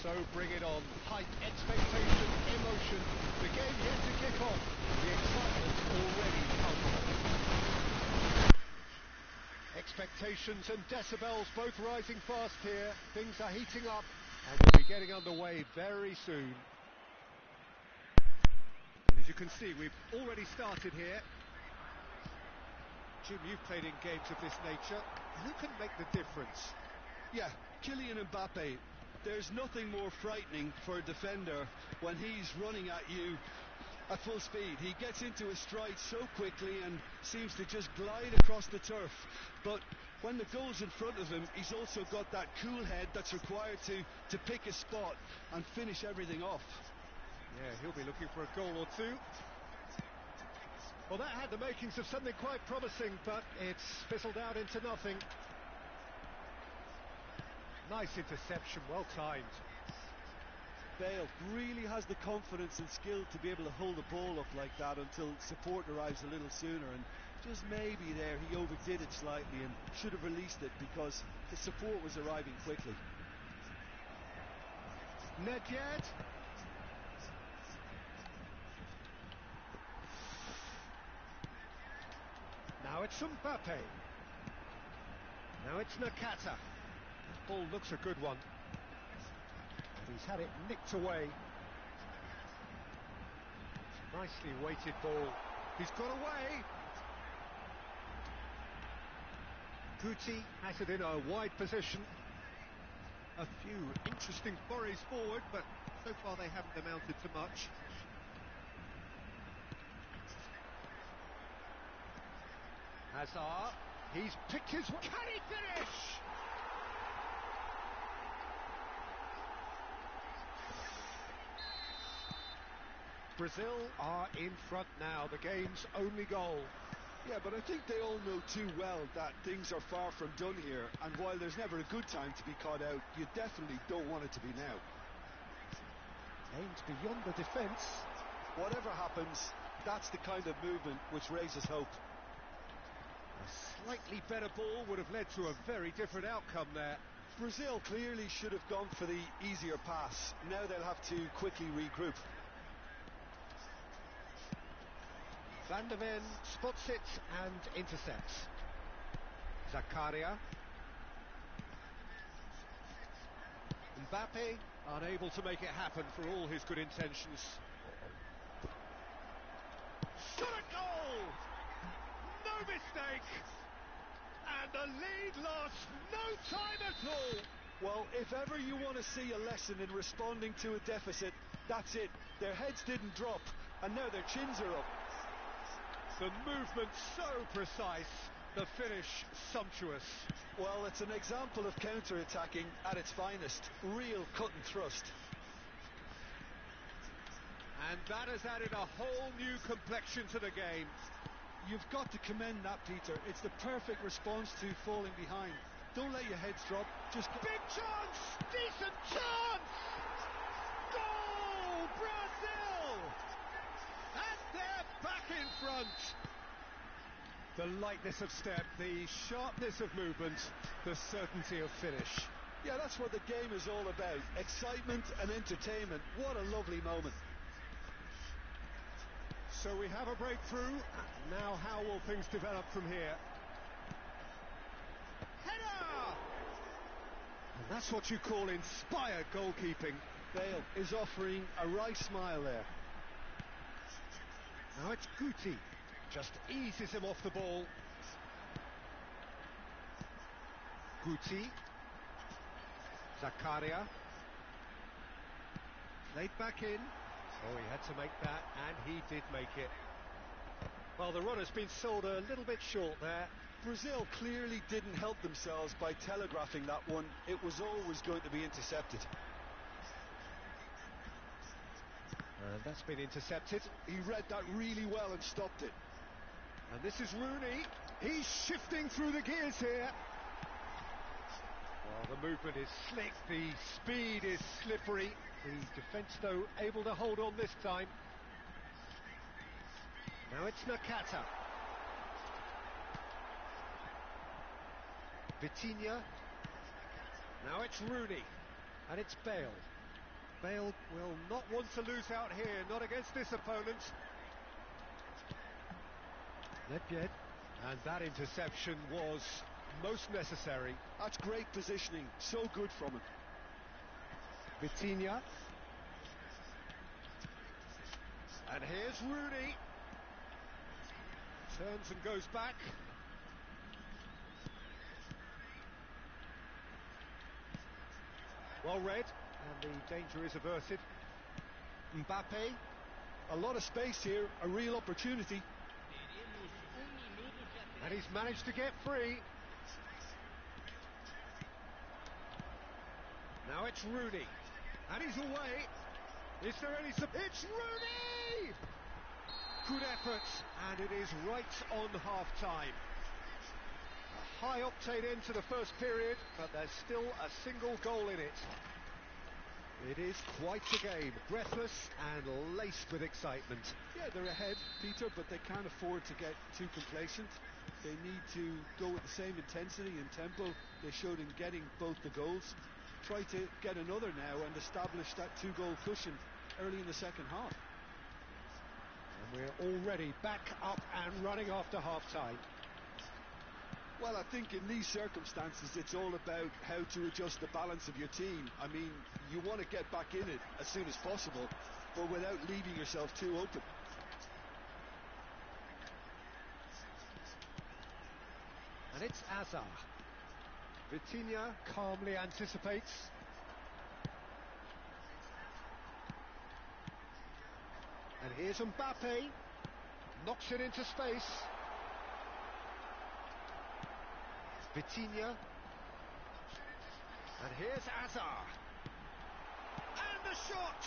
So bring it on. Hype, expectation, emotion. The game yet to kick off. The excitement's already palpable. Expectations and decibels both rising fast here. Things are heating up and we'll be getting underway very soon. And as you can see, we've already started here. Jim, you've played in games of this nature. Who can make the difference? Yeah, Kylian Mbappe. There's nothing more frightening for a defender when he's running at you at full speed. He gets into his stride so quickly and seems to just glide across the turf. But when the goal's in front of him, he's also got that cool head that's required to pick a spot and finish everything off. Yeah, he'll be looking for a goal or two. Well, that had the makings of something quite promising, but it's fizzled out into nothing. Nice interception, well timed. Bale really has the confidence and skill to be able to hold the ball up like that until support arrives a little sooner, and just maybe there he overdid it slightly and should have released it because the support was arriving quickly. Nedved. Now it's Mbappe. Now it's Nakata. Ball looks a good one. He's had it nicked away. Nicely weighted ball. He's got away. Guti has it in a wide position. A few interesting forays forward, but so far they haven't amounted to much. Hazard, he's picked his... Can he finish? Brazil are in front now, the game's only goal. Yeah, but I think they all know too well that things are far from done here, and while there's never a good time to be caught out, you definitely don't want it to be now. Aimed beyond the defence. Whatever happens, that's the kind of movement which raises hope. A slightly better ball would have led to a very different outcome there. Brazil clearly should have gone for the easier pass. Now they'll have to quickly regroup. Van der Ven spots it and intercepts. Zakaria. Mbappe unable to make it happen for all his good intentions. Shot a goal! No mistake! And the lead lost no time at all! Well, if ever you want to see a lesson in responding to a deficit, that's it. Their heads didn't drop, and now their chins are up. The movement so precise, the finish sumptuous. Well, it's an example of counter-attacking at its finest. Real cut and thrust. And that has added a whole new complexion to the game. You've got to commend that, Peter. It's the perfect response to falling behind. Don't let your heads drop. Just big chance! Decent chance! Goal! Brazil! And they're back in front. The lightness of step, the sharpness of movement, the certainty of finish. Yeah, that's what the game is all about. Excitement and entertainment. What a lovely moment. So we have a breakthrough. Now how will things develop from here? Header! And that's what you call inspired goalkeeping. Bale is offering a right smile there. Now it's Guti. Just eases him off the ball. Guti. Zakaria. Laid back in. Oh, he had to make that, and he did make it. Well, the run has been sold a little bit short there. Brazil clearly didn't help themselves by telegraphing that one. It was always going to be intercepted. And that's been intercepted. He read that really well and stopped it. And this is Rooney. He's shifting through the gears here. Well, the movement is slick, the speed is slippery. The defence, though, able to hold on this time. Now it's Nakata. Vitinha. Now it's Rooney. And it's Bale. Bale will not want to lose out here, not against this opponent. Nedved, and that interception was most necessary. That's great positioning, so good from him. Vitinha. And here's Rooney. Turns and goes back. Well read, and the danger is averted. Mbappe, a lot of space here, a real opportunity. And he's managed to get free. Now it's Rooney, and he's away. Is there any... It's Rooney! Good effort, and it is right on half-time. A high-octane end to the first period, but there's still a single goal in it. It is quite a game, breathless and laced with excitement. Yeah, they're ahead, Peter, but they can't afford to get too complacent. They need to go with the same intensity and tempo they showed in getting both the goals. Try to get another now and establish that two-goal cushion early in the second half. And we're already back up and running after half-time. Well, I think in these circumstances it's all about how to adjust the balance of your team. I mean, you want to get back in it as soon as possible, but without leaving yourself too open. And it's Hazard. Vitinha calmly anticipates. And here's Mbappe. Knocks it into space. Vitinha. And here's Hazard. And the shot!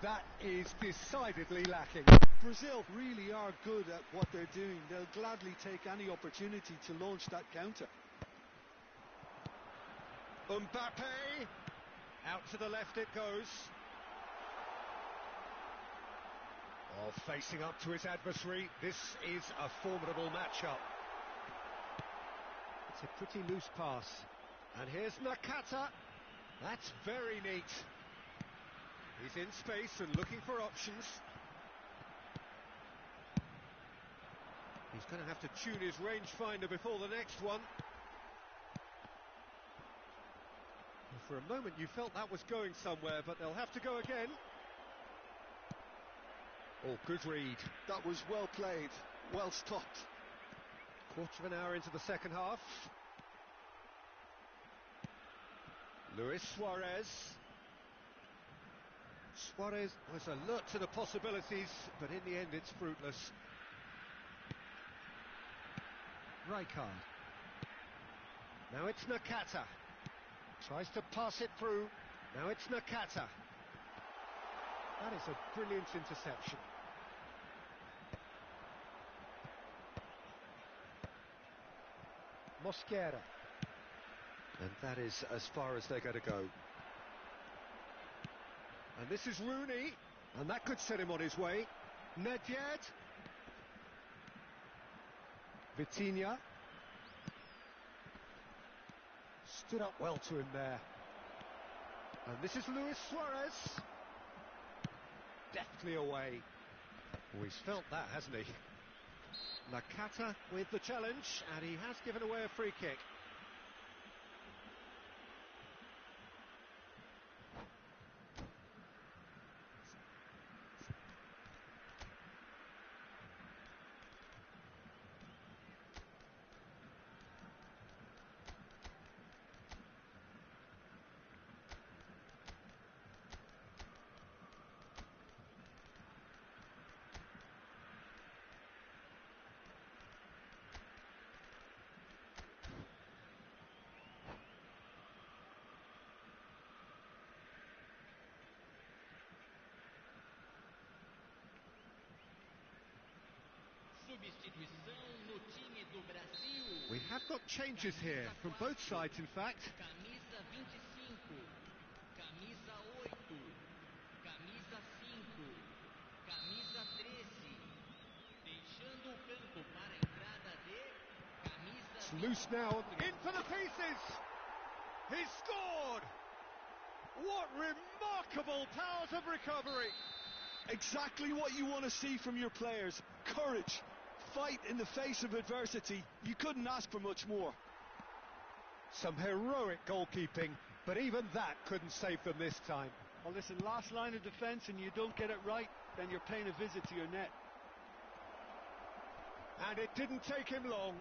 That is decidedly lacking. Brazil really are good at what they're doing. They'll gladly take any opportunity to launch that counter. Mbappe, out to the left it goes. Oh, facing up to his adversary, this is a formidable matchup. It's a pretty loose pass. And here's Nakata. That's very neat. He's in space and looking for options. He's going to have to tune his rangefinder before the next one. For a moment you felt that was going somewhere, but they'll have to go again. Oh, good read. That was well played, well stopped. Quarter of an hour into the second half. Luis Suarez. Suarez was alert to the possibilities, but in the end it's fruitless. Rijkaard. Now it's Nakata. Tries to pass it through. Now it's Nakata. That is a brilliant interception. Mosquera. And that is as far as they're going to go. And this is Rooney. And that could set him on his way. Nedved. Vitinha. Stood up well to him there. And this is Luis Suarez. Deftly away. Oh, he's felt that, hasn't he? Nakata with the challenge, and he has given away a free kick. We have got changes here from both sides, in fact. Camisa 25, camisa 8, camisa 5, camisa 13, deixando o campo para a entrada de camisa. It's loose now, in for the pieces. He's scored. What remarkable powers of recovery! Exactly what you want to see from your players. Courage, fight in the face of adversity. You couldn't ask for much more. Some heroic goalkeeping, but even that couldn't save them this time. Well, listen, last line of defence and you don't get it right, then you're paying a visit to your net. And it didn't take him long.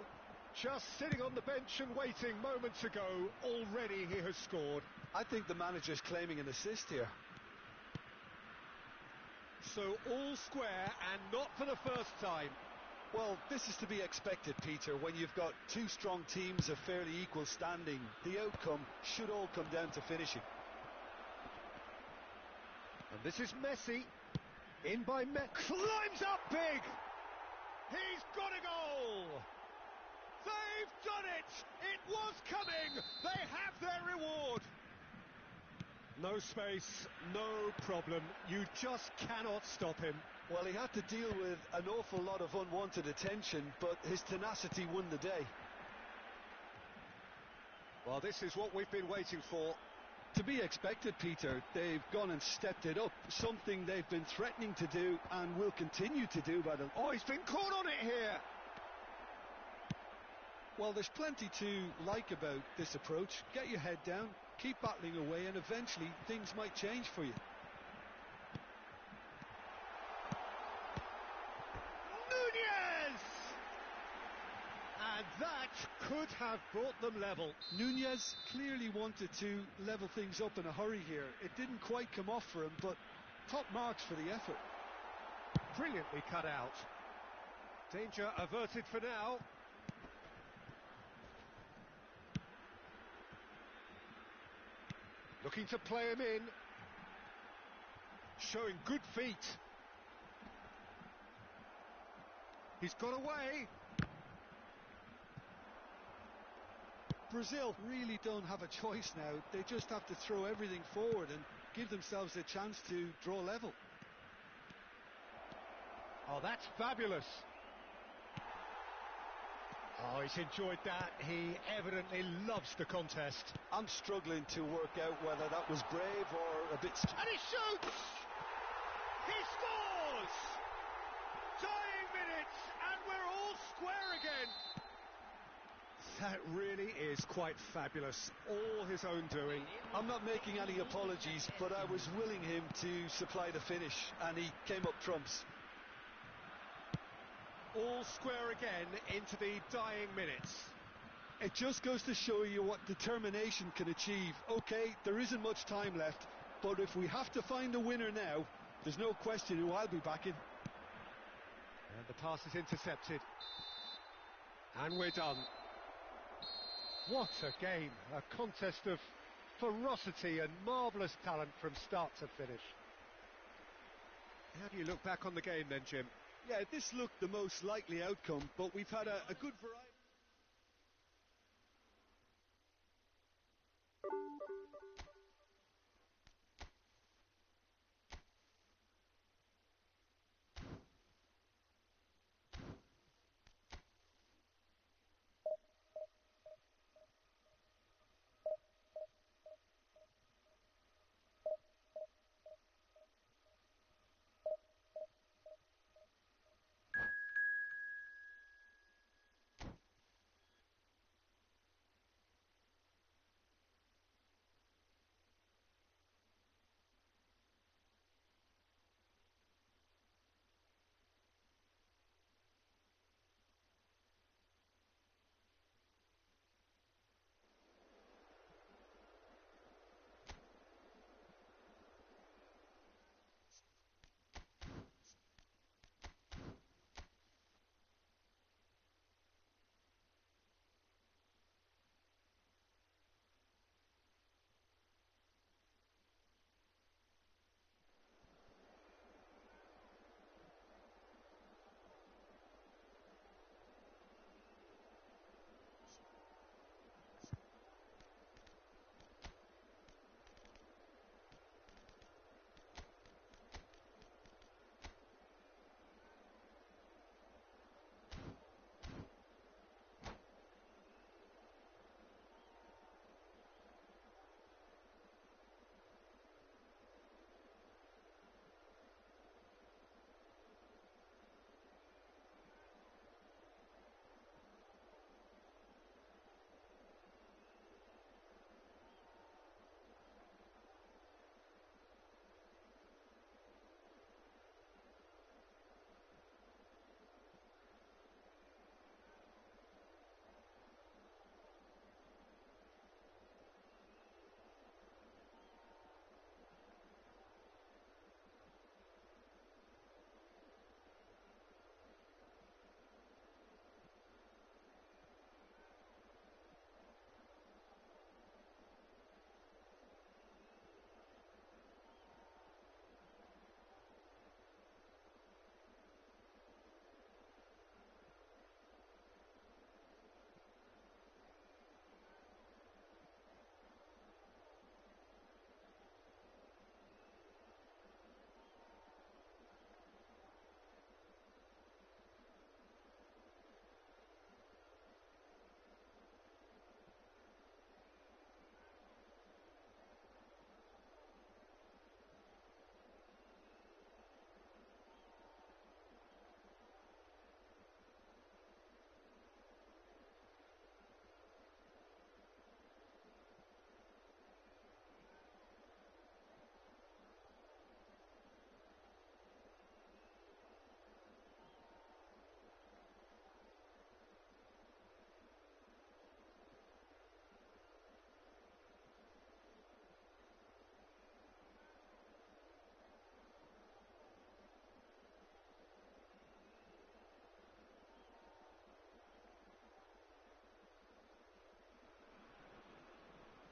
Just sitting on the bench and waiting moments ago, already he has scored. I think the manager's claiming an assist here. So all square and not for the first time. Well, this is to be expected, Peter. When you've got two strong teams of fairly equal standing, the outcome should all come down to finishing. And this is Messi. In by Messi. Climbs up big! He's got a goal! They've done it! It was coming! They have their reward! No space, no problem. You just cannot stop him. Well, he had to deal with an awful lot of unwanted attention, but his tenacity won the day. Well, this is what we've been waiting for. To be expected, Peter. They've gone and stepped it up, something they've been threatening to do and will continue to do by the... Oh, he's been caught on it here! Well, there's plenty to like about this approach. Get your head down, keep battling away, and eventually things might change for you. Nunez! And that could have brought them level. Nunez clearly wanted to level things up in a hurry here. It didn't quite come off for him, but top marks for the effort. Brilliantly cut out. Danger averted for now. Looking to play him in. Showing good feet. He's got away. Brazil really don't have a choice now. They just have to throw everything forward and give themselves a chance to draw level. Oh, that's fabulous. Oh, he's enjoyed that. He evidently loves the contest. I'm struggling to work out whether that was brave or a bit... And he shoots! He scores! Dying minutes, and we're all square again. That really is quite fabulous. All his own doing. I'm not making any apologies, but I was willing him to supply the finish, and he came up trumps. All square again into the dying minutes. It just goes to show you what determination can achieve. Okay, there isn't much time left, but if we have to find a winner now, there's no question who I'll be backing. And the pass is intercepted. And we're done. What a game. A contest of ferocity and marvellous talent from start to finish. How do you look back on the game then, Jim? Yeah, this looked the most likely outcome, but we've had a good variety.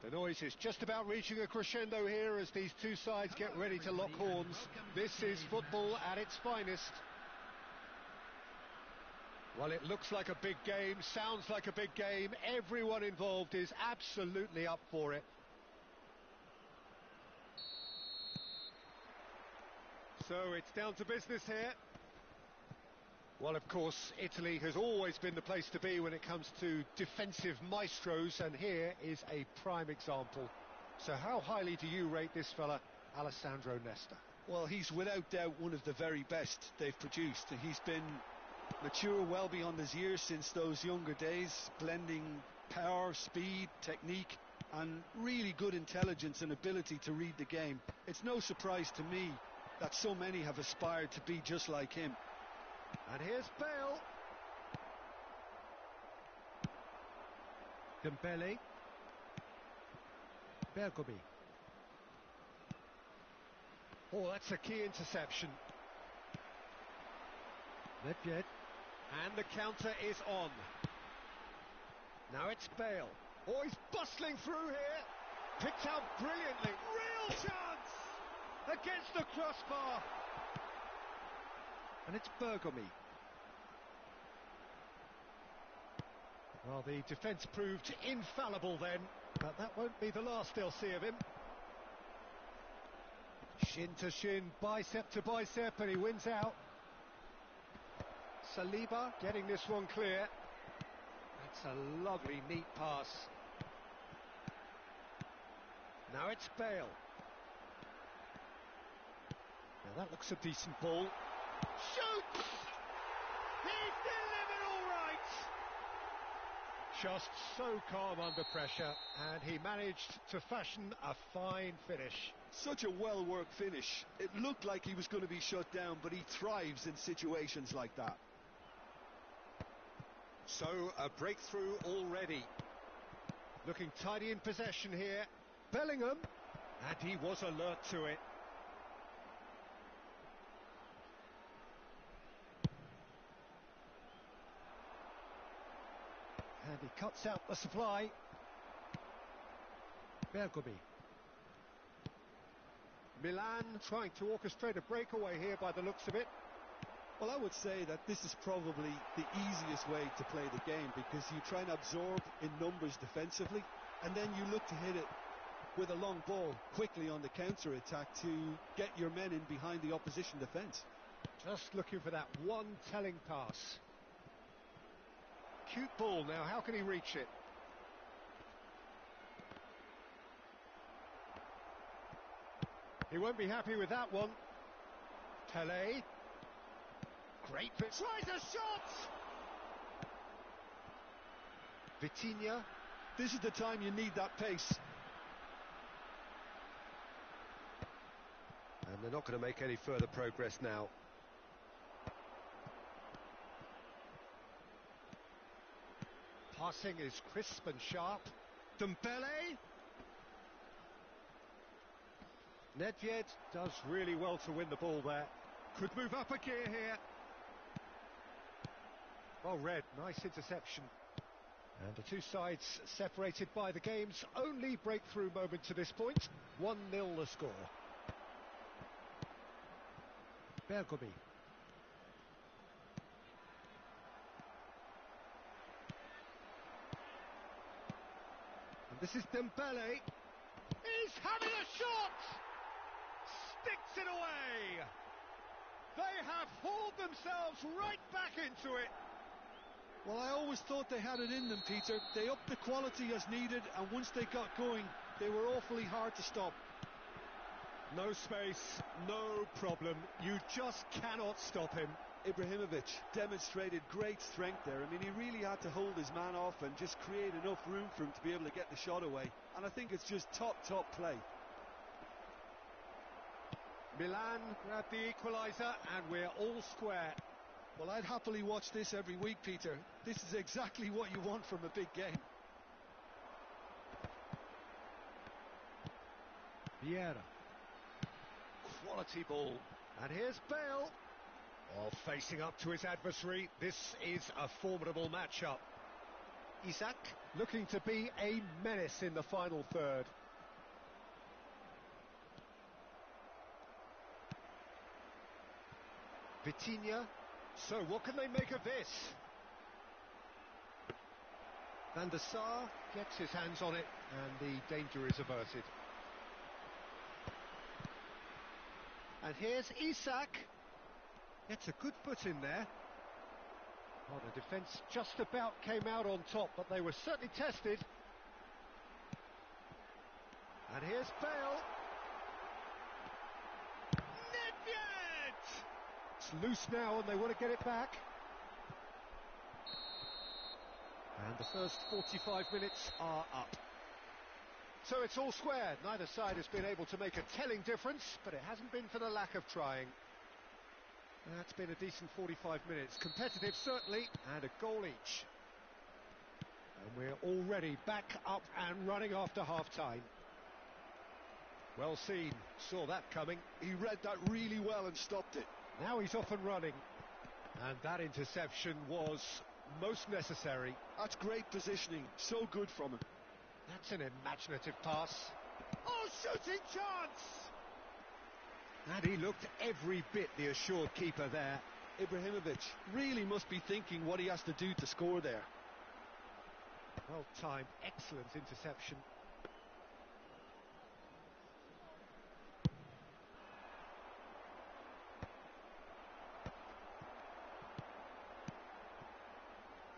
The noise is just about reaching a crescendo here as these two sides get ready to lock horns. This is football at its finest. Well, it looks like a big game, sounds like a big game. Everyone involved is absolutely up for it. So it's down to business here. Well, of course, Italy has always been the place to be when it comes to defensive maestros, and here is a prime example. So how highly do you rate this fella, Alessandro Nesta? Well, he's without doubt one of the very best they've produced. He's been mature well beyond his years since those younger days, blending power, speed, technique, and really good intelligence and ability to read the game. It's no surprise to me that so many have aspired to be just like him. And here's Bale. Dembele. Bergomi. Oh, that's a key interception. Nedved. And the counter is on. Now it's Bale. Oh, he's bustling through here. Picked out brilliantly. Real chance! Against the crossbar. And it's Bergomi. Well, the defence proved infallible then, but that won't be the last they'll see of him. Shin to shin, bicep to bicep, and he wins out. Saliba getting this one clear. That's a lovely, neat pass. Now it's Bale. Now that looks a decent ball. Shoots! He's delivered all right! Just so calm under pressure, and he managed to fashion a fine finish. Such a well-worked finish. It looked like he was going to be shut down, but he thrives in situations like that. So, a breakthrough already. Looking tidy in possession here. Bellingham, and he was alert to it. And he cuts out the supply. Bergomi. Milan trying to orchestrate a breakaway here by the looks of it. Well, I would say that this is probably the easiest way to play the game, because you try and absorb in numbers defensively, and then you look to hit it with a long ball quickly on the counter-attack to get your men in behind the opposition defence. Just looking for that one telling pass. Cute ball now, how can he reach it? He won't be happy with that one. Pele. Great fit. Tries a shot! Vitinha. This is the time you need that pace. And they're not going to make any further progress now. Passing is crisp and sharp. Dembele. Nedved does really well to win the ball there. Could move up a gear here. Well read, nice interception. And the two sides separated by the game's only breakthrough moment to this point. 1-0 the score. Bergomi. And this is Dembele. He's having a shot! Sticks it away! They have hauled themselves right back into it. Well, I always thought they had it in them, Peter. They upped the quality as needed, and once they got going, they were awfully hard to stop. No space, no problem. You just cannot stop him. Ibrahimovic demonstrated great strength there. I mean, he really had to hold his man off and just create enough room for him to be able to get the shot away. And I think it's just top play. Milan grabbed the equaliser, and we're all square. Well, I'd happily watch this every week, Peter. This is exactly what you want from a big game. Vieira. Quality ball. And here's Bale. Well, facing up to his adversary, this is a formidable matchup. Isak looking to be a menace in the final third. Vitinha. So what can they make of this? Van der Sar gets his hands on it and the danger is averted. And here's Isak. Gets a good foot in there. Oh, the defence just about came out on top, but they were certainly tested. And here's Bale. Nedved! It's loose now and they want to get it back. And the first 45 minutes are up. So it's all square. Neither side has been able to make a telling difference, but it hasn't been for the lack of trying. That's been a decent 45 minutes. Competitive, certainly, and a goal each. And we're already back up and running after half-time. Well seen. Saw that coming. He read that really well and stopped it. Now he's off and running. And that interception was most necessary. That's great positioning. So good from him. That's an imaginative pass. Oh, shooting chance! And he looked every bit the assured keeper there. Ibrahimovic really must be thinking what he has to do to score there. Well timed, excellent interception.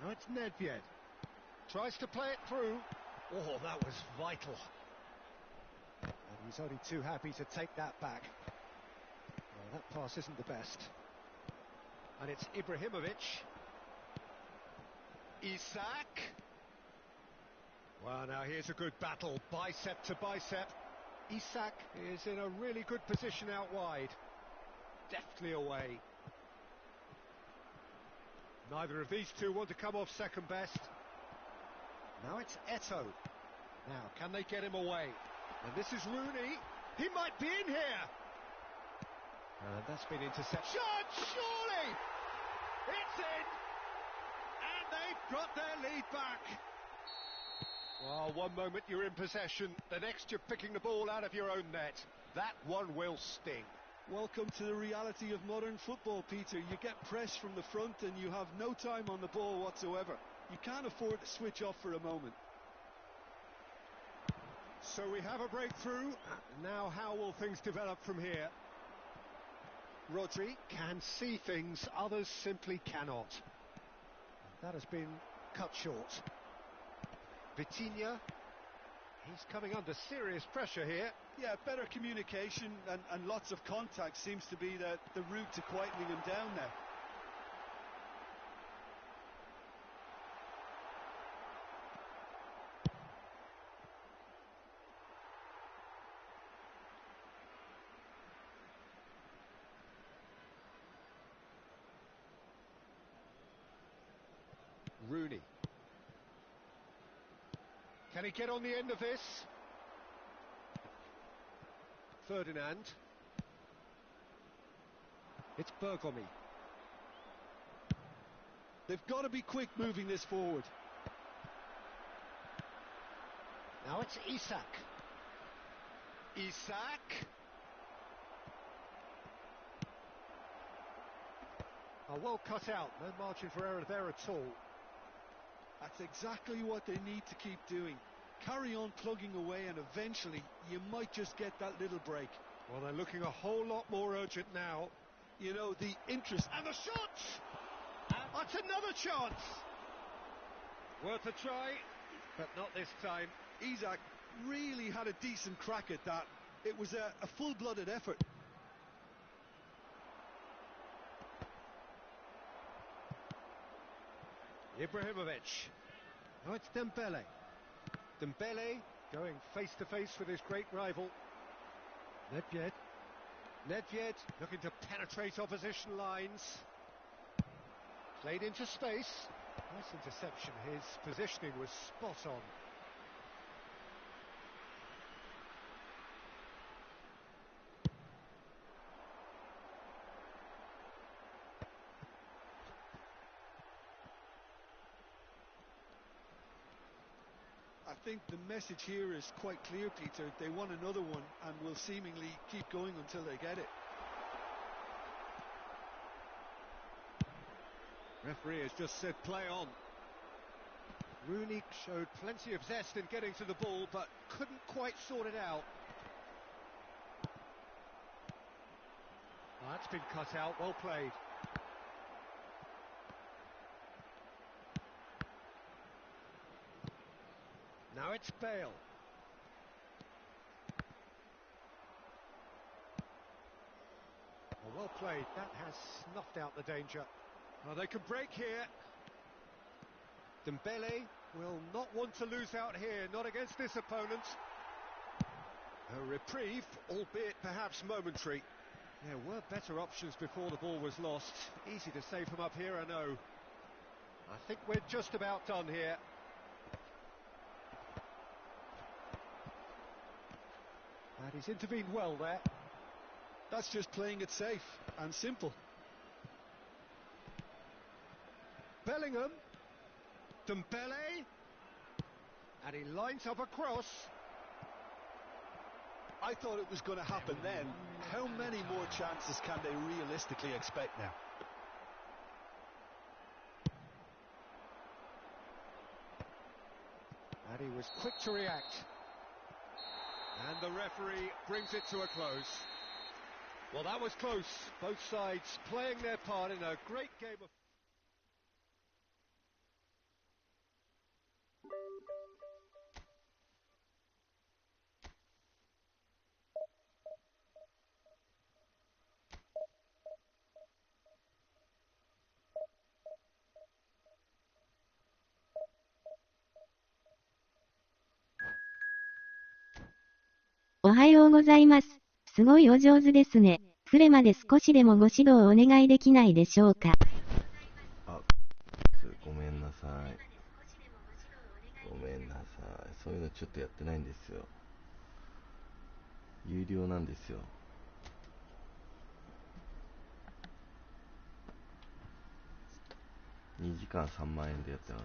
Now it's Nedved. Tries to play it through. Oh, that was vital. And he's only too happy to take that back. Well, that pass isn't the best. And it's Ibrahimovic. Isak. Well, now here's a good battle, bicep to bicep. Isak is in a really good position out wide. Deftly away. Neither of these two want to come off second best. Now it's Eto'o. Now, can they get him away? And this is Rooney. He might be in here. And that's been intercepted. Shot, surely! It's in! And they've got their lead back. Well, one moment you're in possession, the next you're picking the ball out of your own net. That one will sting. Welcome to the reality of modern football, Peter. You get pressed from the front and you have no time on the ball whatsoever. You can't afford to switch off for a moment. So we have a breakthrough. Now how will things develop from here? Rodri can see things others simply cannot. That has been cut short. Vitinha, he's coming under serious pressure here. Yeah, better communication and lots of contact seems to be the route to quietening him down now. Rooney. Can he get on the end of this? Ferdinand. It's Bergomi. They've got to be quick moving this forward. Now it's Isak. Isak. Oh, well cut out. No margin for error there at all. That's exactly what they need to keep doing. Carry on plugging away and eventually you might just get that little break. Well, they're looking a whole lot more urgent now. You know, the interest... And the shot! That's another chance! Worth a try, but not this time. Isak really had a decent crack at that. It was a full-blooded effort. Ibrahimovic. Now it's Dembele. Dembele going face-to-face with his great rival. Nedved. Nedved looking to penetrate opposition lines. Played into space. Nice interception. His positioning was spot on. I think the message here is quite clear, Peter. They want another one and will seemingly keep going until they get it. Referee has just said play on. Rooney showed plenty of zest in getting to the ball, but couldn't quite sort it out. Oh, that's been cut out, well played. Now it's Bale. Oh, well played, that has snuffed out the danger. Oh, they can break here. Dembele will not want to lose out here, not against this opponent. A reprieve, albeit perhaps momentary. There were better options before the ball was lost. Easy to say from up here, I know. I think we're just about done here. And he's intervened well there. That's just playing it safe and simple. Bellingham. Dembele. And he lines up a cross. I thought it was going to happen then. How many more chances can they realistically expect now? And he was quick to react. And the referee brings it to a close. Well, that was close. Both sides playing their part in a great game of...おはようございます。すごいお上手ですね。フレまで少しでもご指導をお願いできないでしょうか。あ、ごめんなさい。ごめんなさい。そういうのちょっとやってないんですよ。有料なんですよ。2時間3万円でやってます。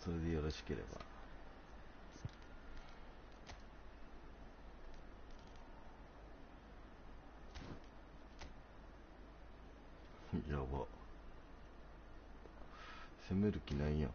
それでよろしければ。やば。攻める気ないやん。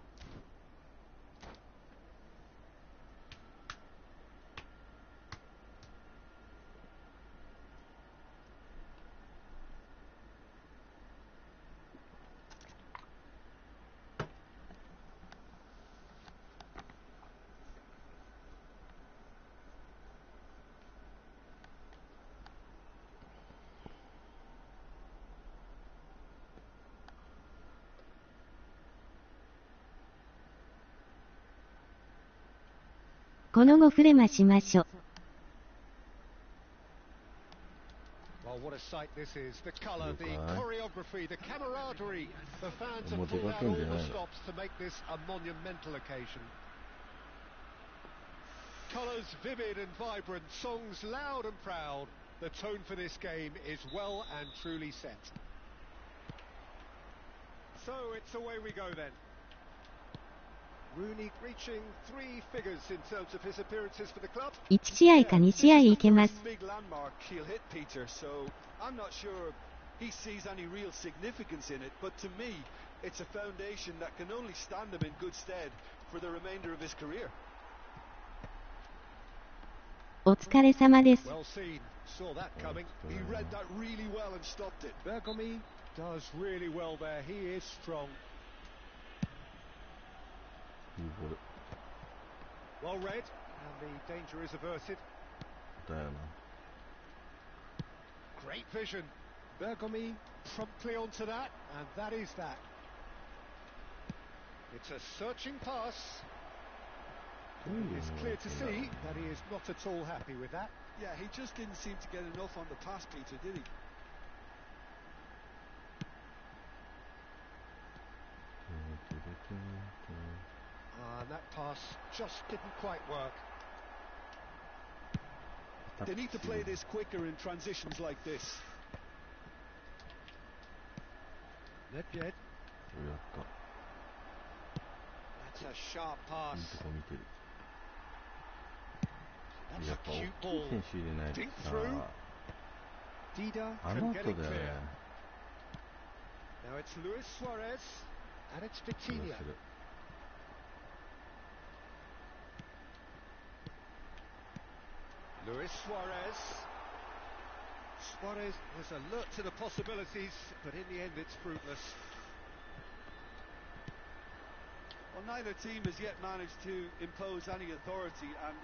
この後フレマしましょ。Well, what a sight this is. The colour, the choreography, the camaraderie. The fans have pulled out all the stops to make this a monumental occasion. Colours vivid and vibrant, songs loud and proud. The tone for this game is well and truly set. So it's away we go then. Rooney reaching 3 figures in terms of his appearances for the club. 1試合か2試合いけます。Big landmark he'll hit, Peter, so I'm not sure he sees any real significance in it, but to me it's a foundation that can only stand him in good stead for the remainder of his career. お疲れ様です。Well seen. Saw that coming. He read that really well and stopped it. Bergomi does really well there. He is strong. Well read, and the danger is averted. Great vision. Bergomi promptly onto that, and that is that. It's a searching pass. It's clear to see that he is not at all happy with that. Yeah, he just didn't seem to get enough on the pass, Peter, did he? And that pass just didn't quite work. They need to play this quicker in transitions like this. Nedved. それやった。 That's a sharp いい pass. とこ見てる。 That's や a っぱ大 cute きい ball. 選手入れないと Dink さ、 through. Dida あ can の get 後 it だよ clear. ね。 Now it's Luis Suarez, and it's 気が Vitinha. する。 Luis Suarez. Suarez was alert to the possibilities, but in the end it's fruitless. Well, neither team has yet managed to impose any authority, and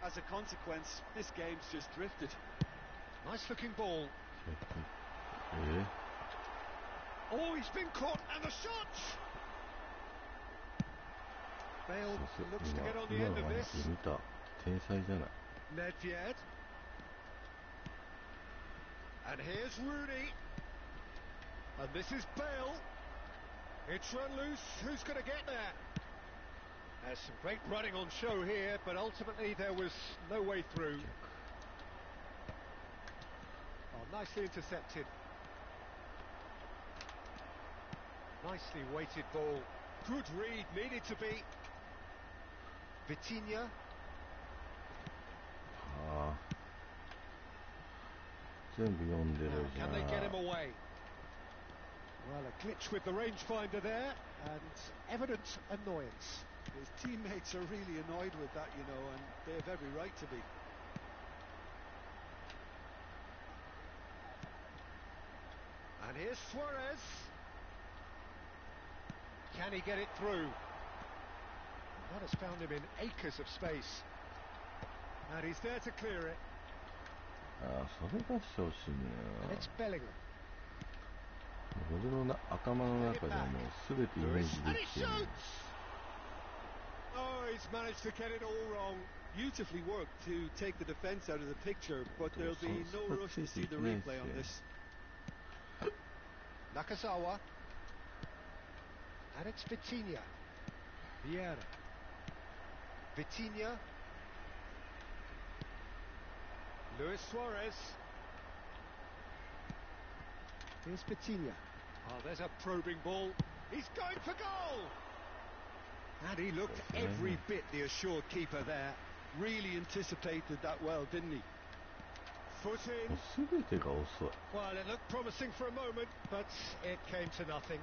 as a consequence, this game's just drifted. Nice looking ball. え Oh, he's been caught, and the shot! Bale そうそう looks to get on the 今 end の of 前 this. 見た。天才じゃない。 Nedved. And here's Rooney. And this is Bale. It's run loose. Who's going to get there? There's some great running on show here, but ultimately there was no way through. Oh, nicely intercepted. Nicely weighted ball. Good read, needed to be. Vitinha. ああ。全部読んでる Now, じゃ can ん。 they get him away? Well, a glitch with the rangefinder there, and evident annoyance. His teammates are really annoyed with that, you know, and they have every right to be. And here's Suarez. Can he get it through? That has found him in acres of space. And he's there to clear it. ああ、それ出してほしいん And だ it's よ。 Bellingham. 俺の頭の中ではもう全てイメー Lewis, ジ and で he きてる。 shoots! Oh, he's managed to get it all wrong. Beautifully worked to take the defence out of the picture, but there'll be no rush to see the replay on this. Nakazawa. And it's Vitinha. Vieira. Vitinha. Luis Suarez. Here's Vitinha. Oh, there's a probing ball. He's going for goal! And he looked every bit the assured keeper there. Really anticipated that well, didn't he? Foot in. 全てが遅い。 Well, it looked promising for a moment, but it came to nothing.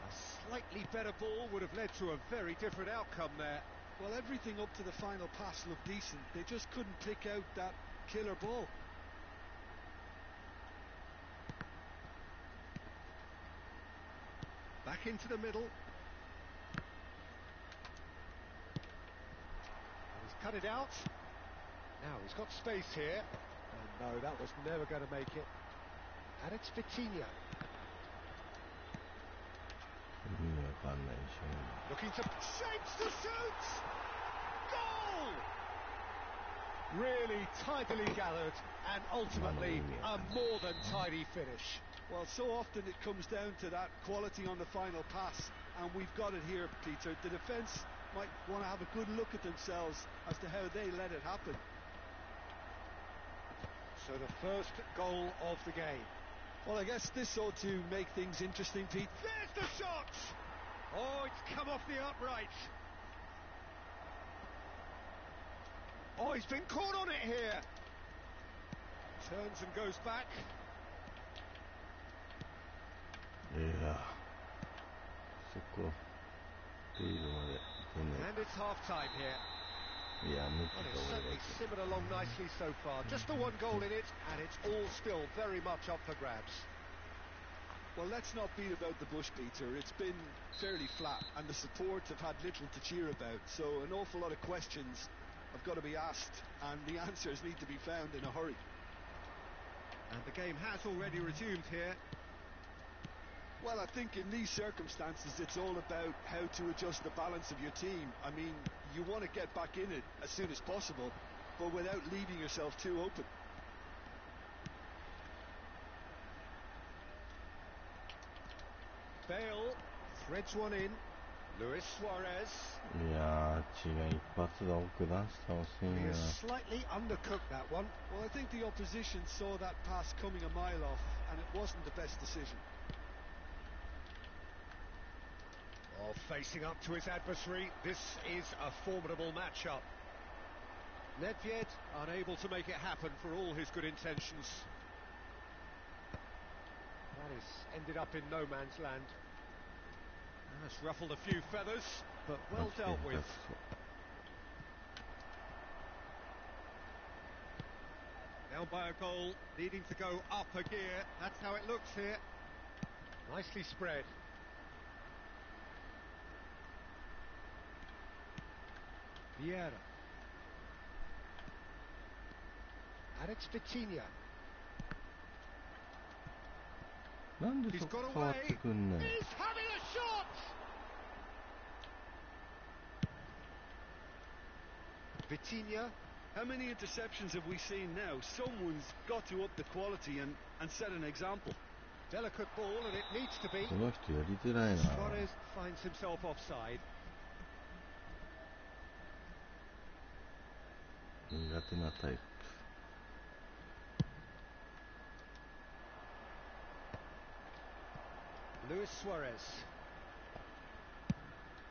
A slightly better ball would have led to a very different outcome there. Well, everything up to the final pass looked decent. They just couldn't pick out that killer ball. Back into the middle. And he's cut it out. Now he's got space here. Oh no, that was never going to make it. And it's Vitinha. 意味わかんないでし Looking to shapes to shoot! Goal! Really tidily gathered and ultimately a more than tidy finish. Well, so often it comes down to that quality on the final pass, and we've got it here, Peter. The defence might want to have a good look at themselves as to how they let it happen. So the first goal of the game. Well, I guess this ought to make things interesting, Pete. There's the shot! Oh, it's come off the upright. Oh, he's been caught on it here. Turns and goes back. ょ。いや、そこ、ベイルまでいけね And it's half time here. え。いや、抜 Well, け it's た俺 certainly が。 simmered along nicely so far. Just the one goal in it, and it's all still very much up for grabs. Well, let's not beat about the bush, Peter. It's been fairly flat, and the support have had little to cheer about, so an awful lot of questions have got to be asked, and the answers need to be found in a hurry. And the game has already resumed here. Well, I think in these circumstances it's all about how to adjust the balance of your team. I mean, you want to get back in it as soon as possible, but without leaving yourself too open. Bale threads one in. Luis Suarez. いやー、違う、一発が奥出してほしい He な。 has slightly undercooked that one. Well, I think the opposition saw that pass coming a mile off, and it wasn't the best decision. Oh, facing up to his adversary, this is a formidable matchup. Nedved unable to make it happen for all his good intentions. That has ended up in no man's land. That's ruffled a few feathers, but well dealt with. Down by a goal, needing to go up a gear. That's how it looks here. Nicely spread. Vieira. And it's Vitinha. なんで He's そこ got 変わっ away. てくんねん。 He's having a shot. Vitinha. How many interceptions have we seen now? Someone's got to up the quality and set an example. Delicate ball, and it needs to be. この人やりづらいな。 Suarez finds himself offside. 苦手なタイプ。 Luis Suarez.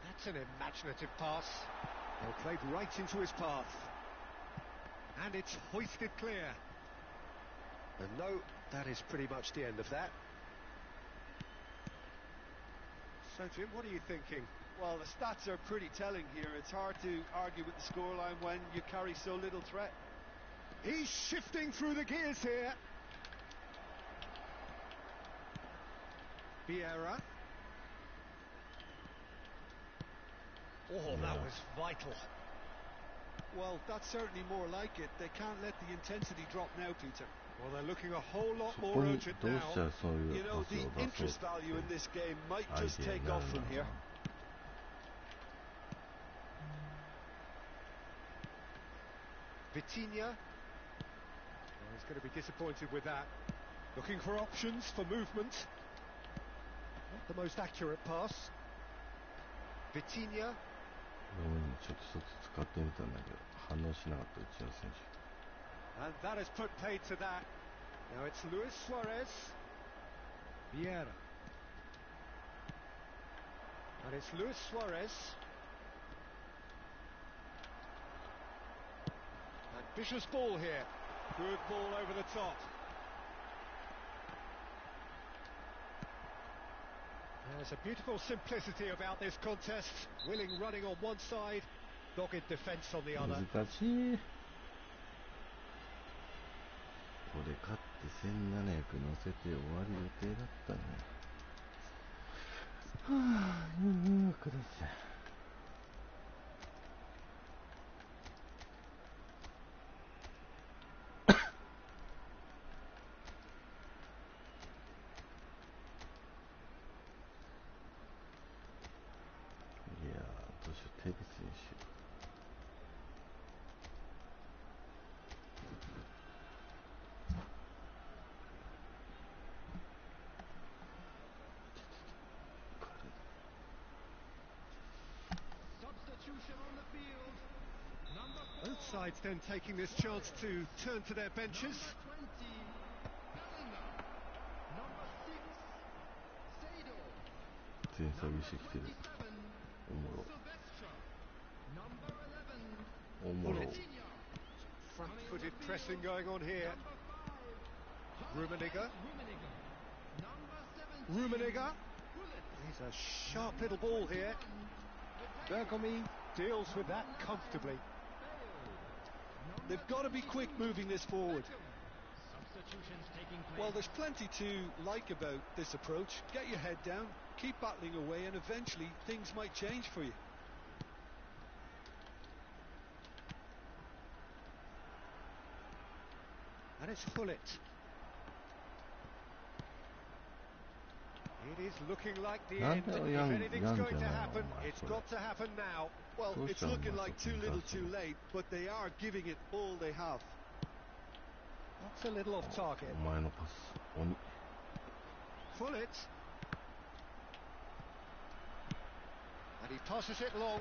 That's an imaginative pass. Well, played right into his path. And it's hoisted clear. And no, that is pretty much the end of that. So, Jim, what are you thinking? Well, the stats are pretty telling here. It's hard to argue with the scoreline when you carry so little threat. He's shifting through the gears here. Vieira. Oh, that was vital. Well, that's certainly more like it. They can't let the intensity drop now, Peter. Well, they're looking a whole lot そこ more に urgent どう now. したらそうい You う know, パスを the 出そうっ interest て value in this game might アイ just デアに take な off る from な。 here. Vitinha. Oh, he's going to be disappointed with that. Looking for options for movement. Not the most accurate pass. Vitinha. ローにちょっと一つ使ってみたんだけど反応しなかったうちの選手。 And that has put paid to that. Now it's Luis Suarez. Vieira. And it's Luis Suarez. Ambitious ball here. Good ball over the top. There's a beautiful simplicity about this contest. Willing running on one side, dogged defence on the other. 難しい。これ勝って1700乗せて終わる予定だったね。はぁ、いい迷惑だぜ。いやー、どうしよう、テグスにしよう。Both sides then taking this chance to turn to their benches. 全下げしてきてる。おもろ。おもろ。 Front-footed pressing going on here. Rummenigge. Rummenigge. He's a sharp little ball here. Bergomi deals with that comfortably. They've got to be quick moving this forward. Well, there's plenty to like about this approach. Get your head down, keep battling away, and eventually things might change for you. And it's Hullet. It is looking like the end. If anything's going to happen, it's got to happen now. Well, it's looking like too little too late, but they are giving it all they have. That's a little off target. お前のパス、鬼。 Hullet. And And he passes it long.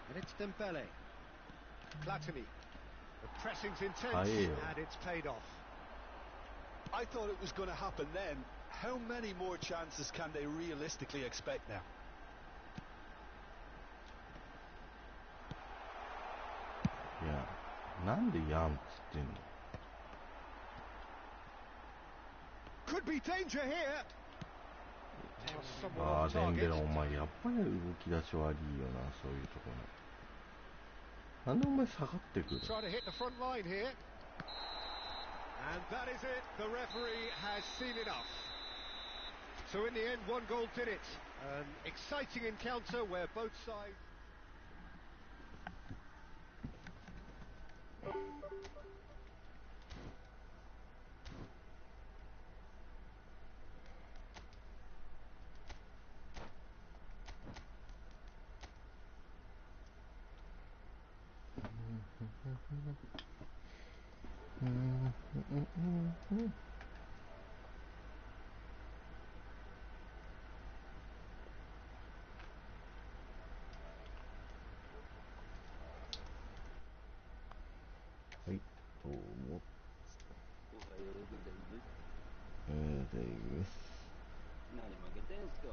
And it's Dembele. Platini. The pressing's intense and it's paid off. I thought it was going to happen then. How many more chances can they realistically expect now? Yeah. なんでやんっつってんの? Could be danger here. ああ、デンベレお前やっぱり動き出し悪いよな、そういうところ。なんでお前下がってくる? Try to hit the front line here. And that is it. The referee has seen enough. So in the end, one goal did it. An exciting encounter where both sides... Mm-hmm. はい、どうも。おはようございます。おはようございます。何負けてんすか。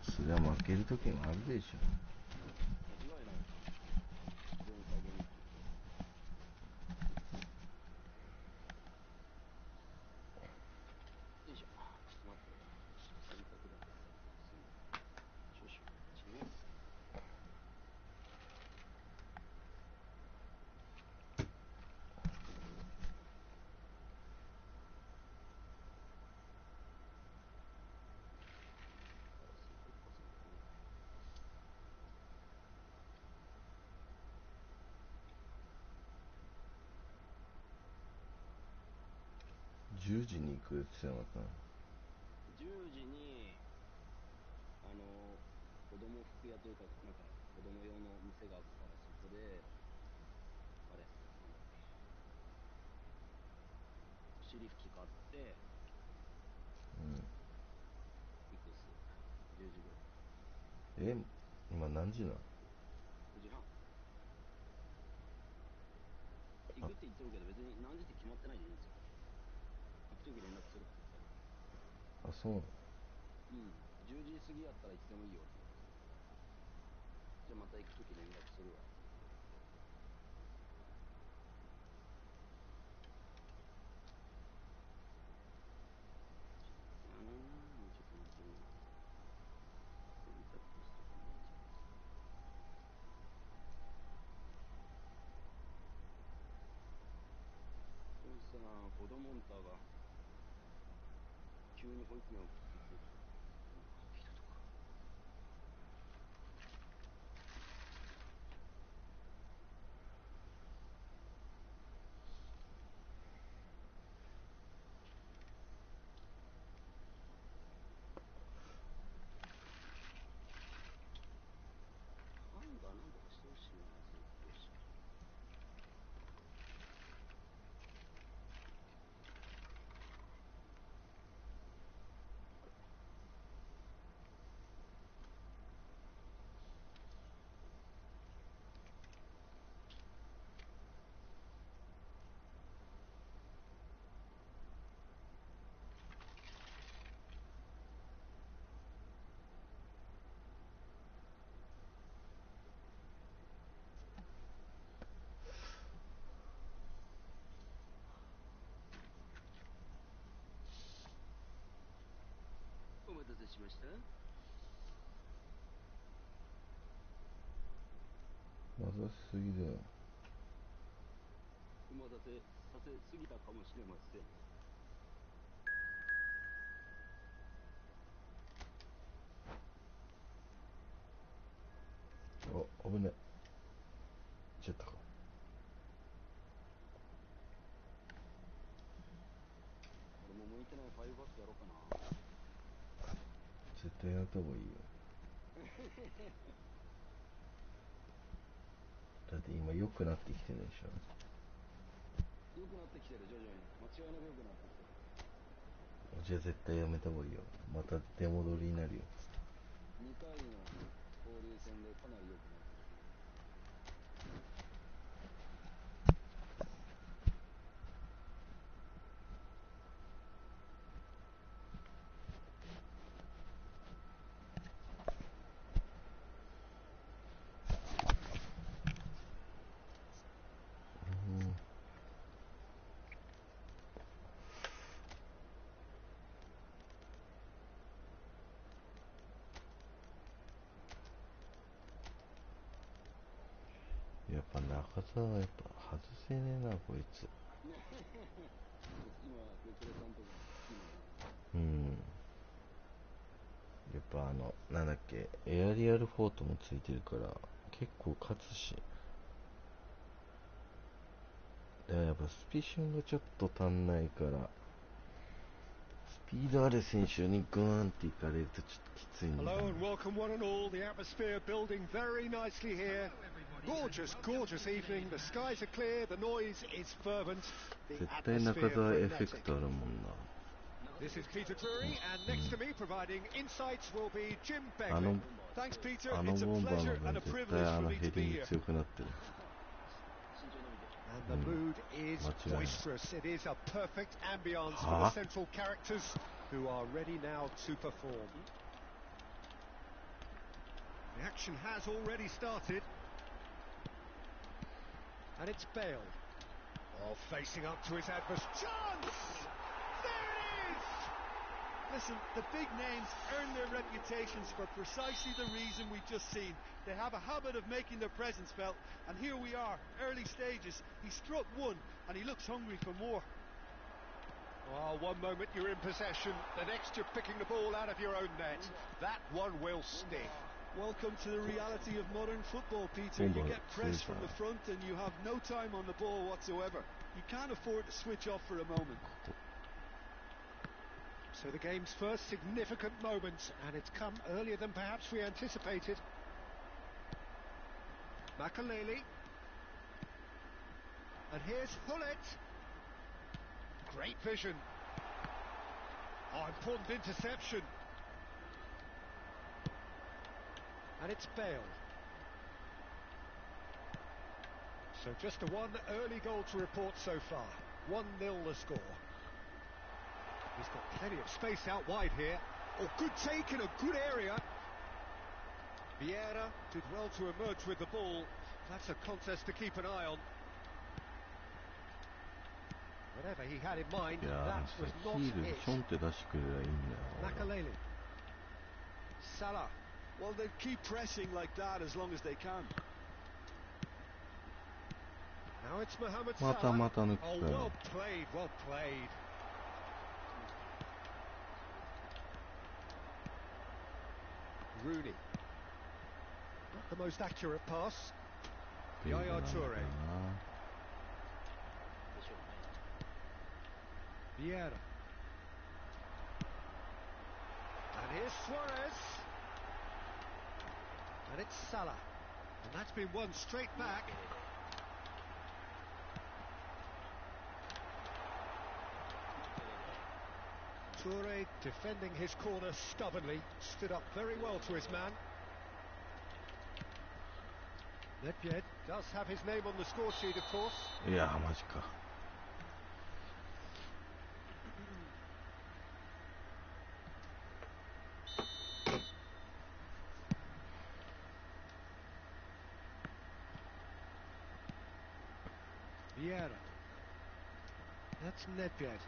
それは負けるときもあるでしょ。間違いない。全下げに。よいしょ。ちょっと待って。洗濯だけさ。少々。違う。10時に行くって言ってなかったな。10時に子供服屋というかなんか子供用の店があるからそこであれなんだっけお尻拭き買って行くっす。10時ぐらい。今何時なの？9時半。行くって言ってるけど別に何時って決まってないでいいんですよ。行く時連絡するって言ったら。あ、そうなの？うん。10時過ぎやったらいつでもいいよって言って。じゃあまた行く時連絡するわ。ちょっと待ってね。洗濯しとかないじゃん。これさ、子供んたが急に保育園送っていく人とか。なんとかしてほしいな、よし。お待たせしました。待たせすぎだよ。お待たせさせすぎたかもしれません。あ、危ね。行っちゃったか。俺も向いてないファイブバックやろうかな。絶対やった方がいいよ。だって今良くなってきてるでしょ。良くなってきてる、徐々に。間違いなく良くなってきてる。じゃあ絶対やめた方がいいよ。また出戻りになるよ。2回の交流戦でかなり良くなってやっぱ中澤はやっぱ外せねえなこいつ。今六郎さんとかやっぱなんだっけ、エアリアルフォートもついてるから結構勝つし、だからやっぱスピシュンがちょっと足んないから、スピードある選手にグーンっていかれるとちょっときついんだ。 Hello and welcome one and all. The atmosphere building very nicely here. Gorgeous, gorgeous evening. The skies are clear. The noise is fervent. The 絶対中 atmosphere 澤エフェク frenetic. トあるもんな。 This is Peter Drury, and next to me providing insights will be Jim あの Begley. Thanks, Peter. あの It's a ボンバーの pleasure 分 and a 絶 privilege 対 for ヘ me デ to ィ be ング here. 強くなってる。 And the mood is boisterous. It is a perfect ambience for the central characters who are ready now to perform. The action has already started. And it's Bale. Oh, facing up to his adversary. Chance! There it is! Listen, the big names earn their reputations for precisely the reason we've just seen. They have a habit of making their presence felt, and here we are, early stages. He struck one, and he looks hungry for more. Oh, one moment you're in possession, the next you're picking the ball out of your own net. That one will sting. Welcome to the reality of modern football, Peter. You get pressed from the front and you have no time on the ball whatsoever. You can't afford to switch off for a moment. So the game's first significant moment, and it's come earlier than perhaps we anticipated. Makaleli. And here's Hullet. Great vision. Oh, important interception. And it's Bale. So just a one early goal to report so far. 1-0 the score. He's got plenty of space out wide here. Oh, good take in a good area. Vieira did well to emerge with the ball. That's a contest to keep an eye on. Whatever he had in mind, いや that ー、 was ヒ not ールで it. ちょんって出してくれりゃいいんだよ。 Makaleli. Salah. Well, they keep pressing like that as long as they can. Now it's Mohamed ま Salah. たまた抜くか Oh, よ。 well played, well played. Rooney. Not the most accurate pass. ベイルなんだ Yaya け Toure. どな。 Vieira. And here's Suarez. And it's Salah. And that's been won straight back. Toure defending his corner stubbornly, stood up very well to his man. Nedved does have his name on the score sheet, of course. いやー、マジか。 Vieira. That's Nedved.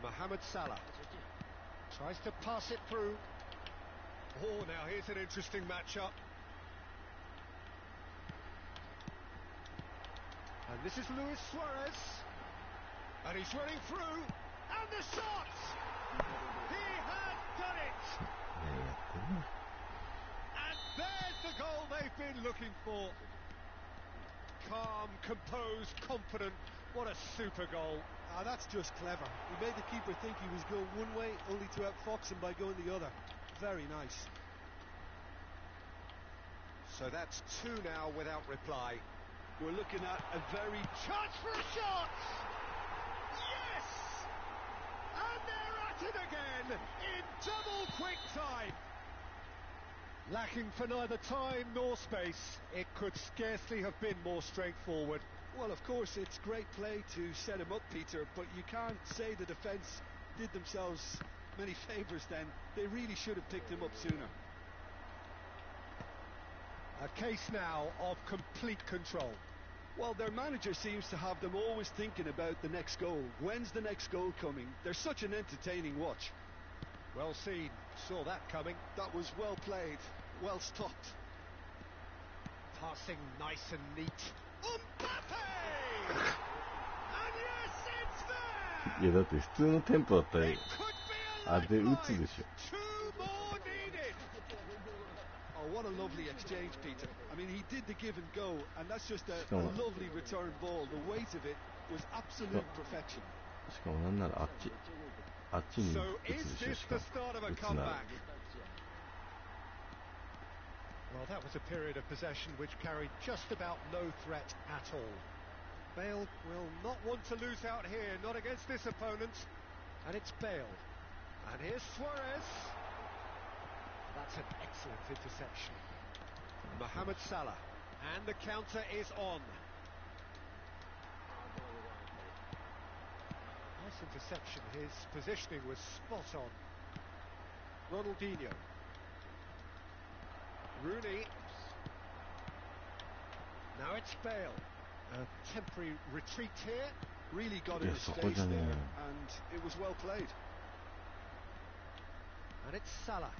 Mohamed Salah tries to pass it through. Oh, now here's an interesting matchup. And this is Luis Suarez. And he's running through. And the shot! He has done it! 何やってんの。 And there's the goal they've been looking for. Calm, composed, confident. What a super goal. Ah, that's just clever. He made the keeper think he was going one way, only to outfox him by going the other. Very nice. So that's two now without reply. We're looking at a very... Chance for a shot! Yes! in double quick time. Lacking for neither time nor space, it could scarcely have been more straightforward. Well, of course, it's great play to set him up, Peter, but you can't say the defence did themselves many favours then. They really should have picked him up sooner. A case now of complete control. Well, their manager seems to have them always thinking about the next goal. When's the next goal coming? They're such an entertaining watch. Well seen, saw that coming. That was well played, well stopped. Passing nice and neat. Mbappe! And yes, it's there! いやだって普通のテンポだったら It could be a あれ打つ lifeline. でしょ。 Two more needed. Oh, what a lovely exchange, Peter. I mean, he did the give and go, and that's just a lovely return ball. The weight of it was absolute perfection. しかもなんならあっちに So 打 is つでしょ。 this しか the も start of a 打つなら comeback? Well, that was a period of possession which carried just about no threat at all. Bale will not want to lose out here, not against this opponent. And it's Bale. And here's Suarez. That's an excellent interception. Mohamed Salah. And the counter is on. Nice interception. His positioning was spot on. Ronaldinho. Rooney. Now it's Bale. A temporary retreat here. Really got in his so space wasn't there, it? and it was well played. And it's Salah.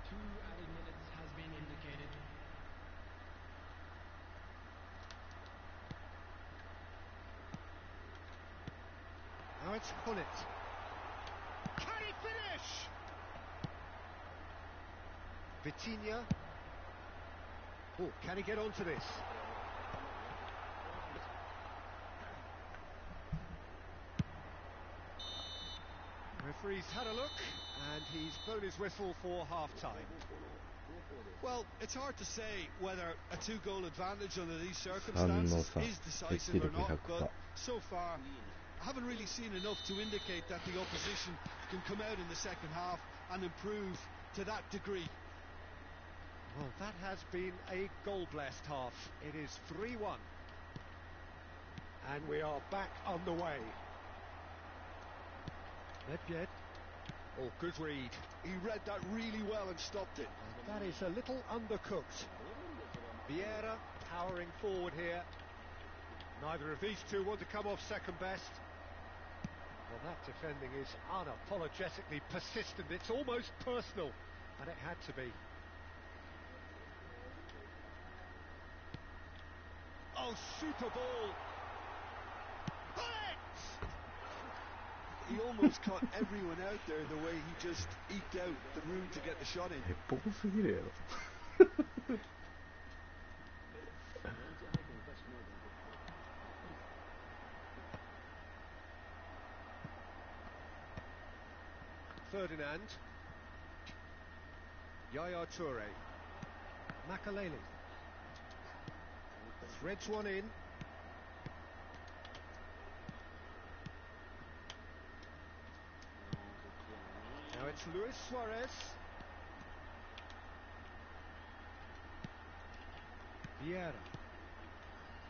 2 added minutes has been indicated. Now it's Hullet. Can he finish? Vitinha. Oh, can he get onto this? Referee's had a look, and he's blown his whistle for half-time. Well, it's hard to say whether a 2-goal advantage under these circumstances is decisive or not, but so far I haven't really seen enough to indicate that the opposition can come out in the second half and improve to that degree. Well, that has been a goal-blessed half. It is 3-1. And we are back on the way. Nedved. Oh, good read. He read that really well and stopped it. And that is a little undercooked. Vieira powering forward here. Neither of these two want to come off second best. Well, that defending is unapologetically persistent. It's almost personal, and it had to be. Oh, super ball. Bullet! He almost caught everyone out there the way he just eked out the room to get the shot in. へっぽこすぎるやろ。Ferdinand. Yaya Toure. Makaleli. Threads one in. Now it's Luis Suarez. Vieira.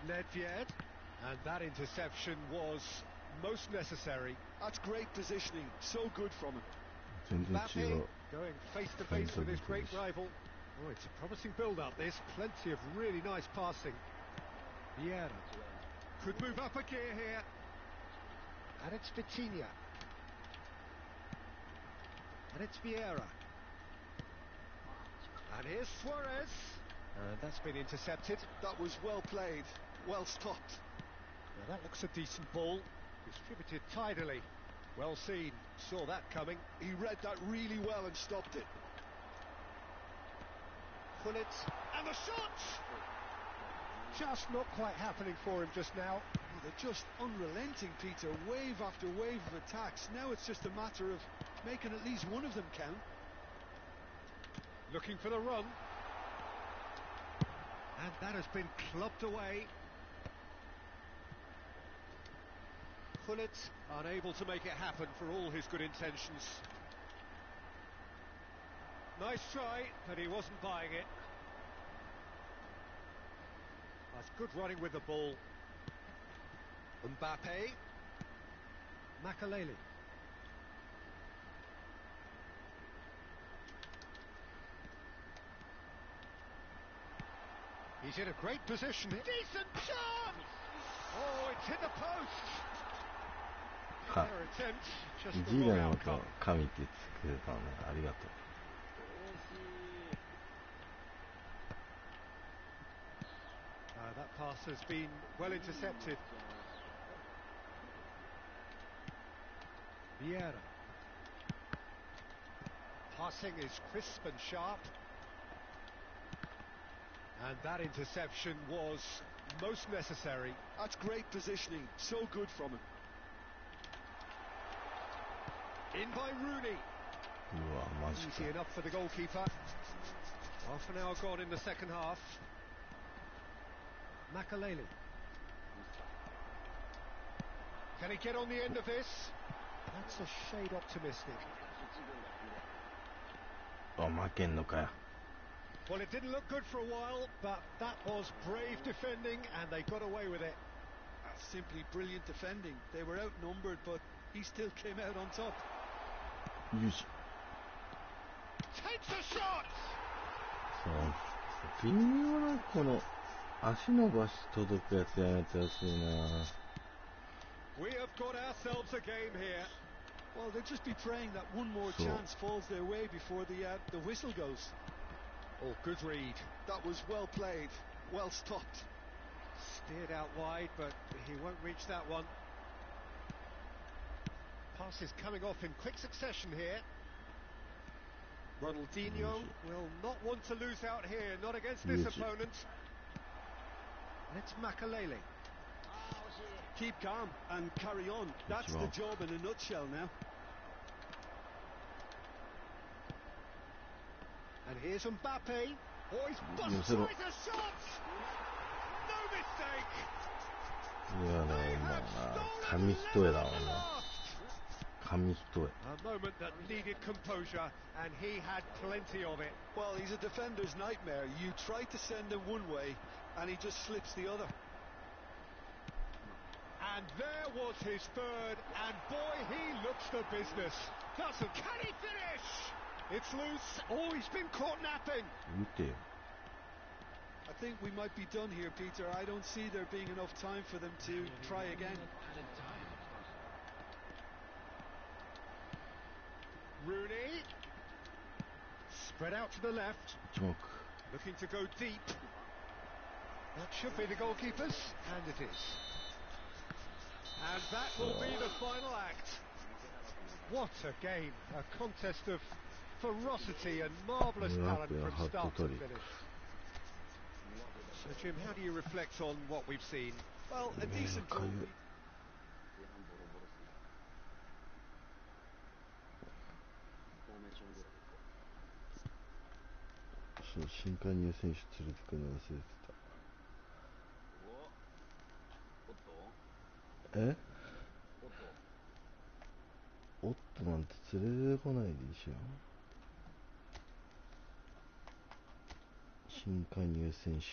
Nedved. And that interception was most necessary. That's great positioning, so good from him. 全然違 Mbappe う。 going face to face with his great rival. Oh, it's a promising build-up. There's plenty of really nice passing. Vieira could move up a gear here. And it's Vitinha. And it's Vieira. And here's Suarez. And that's been intercepted. That was well played, well stopped. Now that looks a decent ball. Distributed tidily. Well seen. Saw that coming. He read that really well and stopped it. Hullet. And the shot! Just not quite happening for him just now. Oh, they're just unrelenting, Peter. Wave after wave of attacks. Now it's just a matter of making at least one of them count. Looking for the run. And that has been clubbed away. Pullet unable to make it happen for all his good intentions. Nice try, but he wasn't buying it. That's good running with the ball. Mbappe. Makaleli. He's in a great position. Decent chance! Oh, it's hit the post. Better attempt, just the ジー wrong ダのことを outcome. 神ってつけてたのね。ありがと That pass has been well intercepted. Vieira. Passing is crisp and sharp. And that interception was most necessary. That's great positioning, so good from him. In by Rooney. う。うわ、マジか。 Easy enough for the goalkeeper. Half an hour gone in the second half. Makaleli. Can he get on the end of this? That's a shade optimistic. あ、負けんのかよ。 Well, it didn't look good for a while, but that was brave defending and they got away with it. That's simply brilliant defending. They were outnumbered, but he still came out on top. よし。 Takes a shot! そう。微妙なこの足伸ばし届くやつやめてほしいな。 We have got ourselves a game here. Well, they'll just be praying that one more chance falls their way before the whistle goes. Oh, good read. That was well played, well stopped. Steered out wide, but he won't reach that one. Pass is coming off in quick succession here. Ronaldinho will not want to lose out here, not against this opponent. It's Makaleli. Keep calm and carry on. That's the job in a nutshell now. And here's Mbappe. Oh, he's busted a shot! No mistake! いやだ、まあ、紙一重だわな。紙一重。 A moment that needed composure, and he had plenty of it. Well, he's a defender's nightmare. You try to send him one way, and he just slips the other. And there was his third, and boy, he looks the business. Doesn't. Can he finish? It's loose. Oh, he's been caught napping. 見てよ。 I think we might be done here, Peter. I don't see there being enough time for them to try again. Rooney. Spread out to the left. ジョーク。 Looking to go deep. That should be the goalkeepers, and it is. And that will be the final act. What a game. A contest of ferocity and marvellous talent from start to finish. So, Jim, how do you reflect on what we've seen? Well, a decent goal. そう、新加入選手連れてくの忘れてた。え？おっとなんて連れてこないでしょ。新加入選手。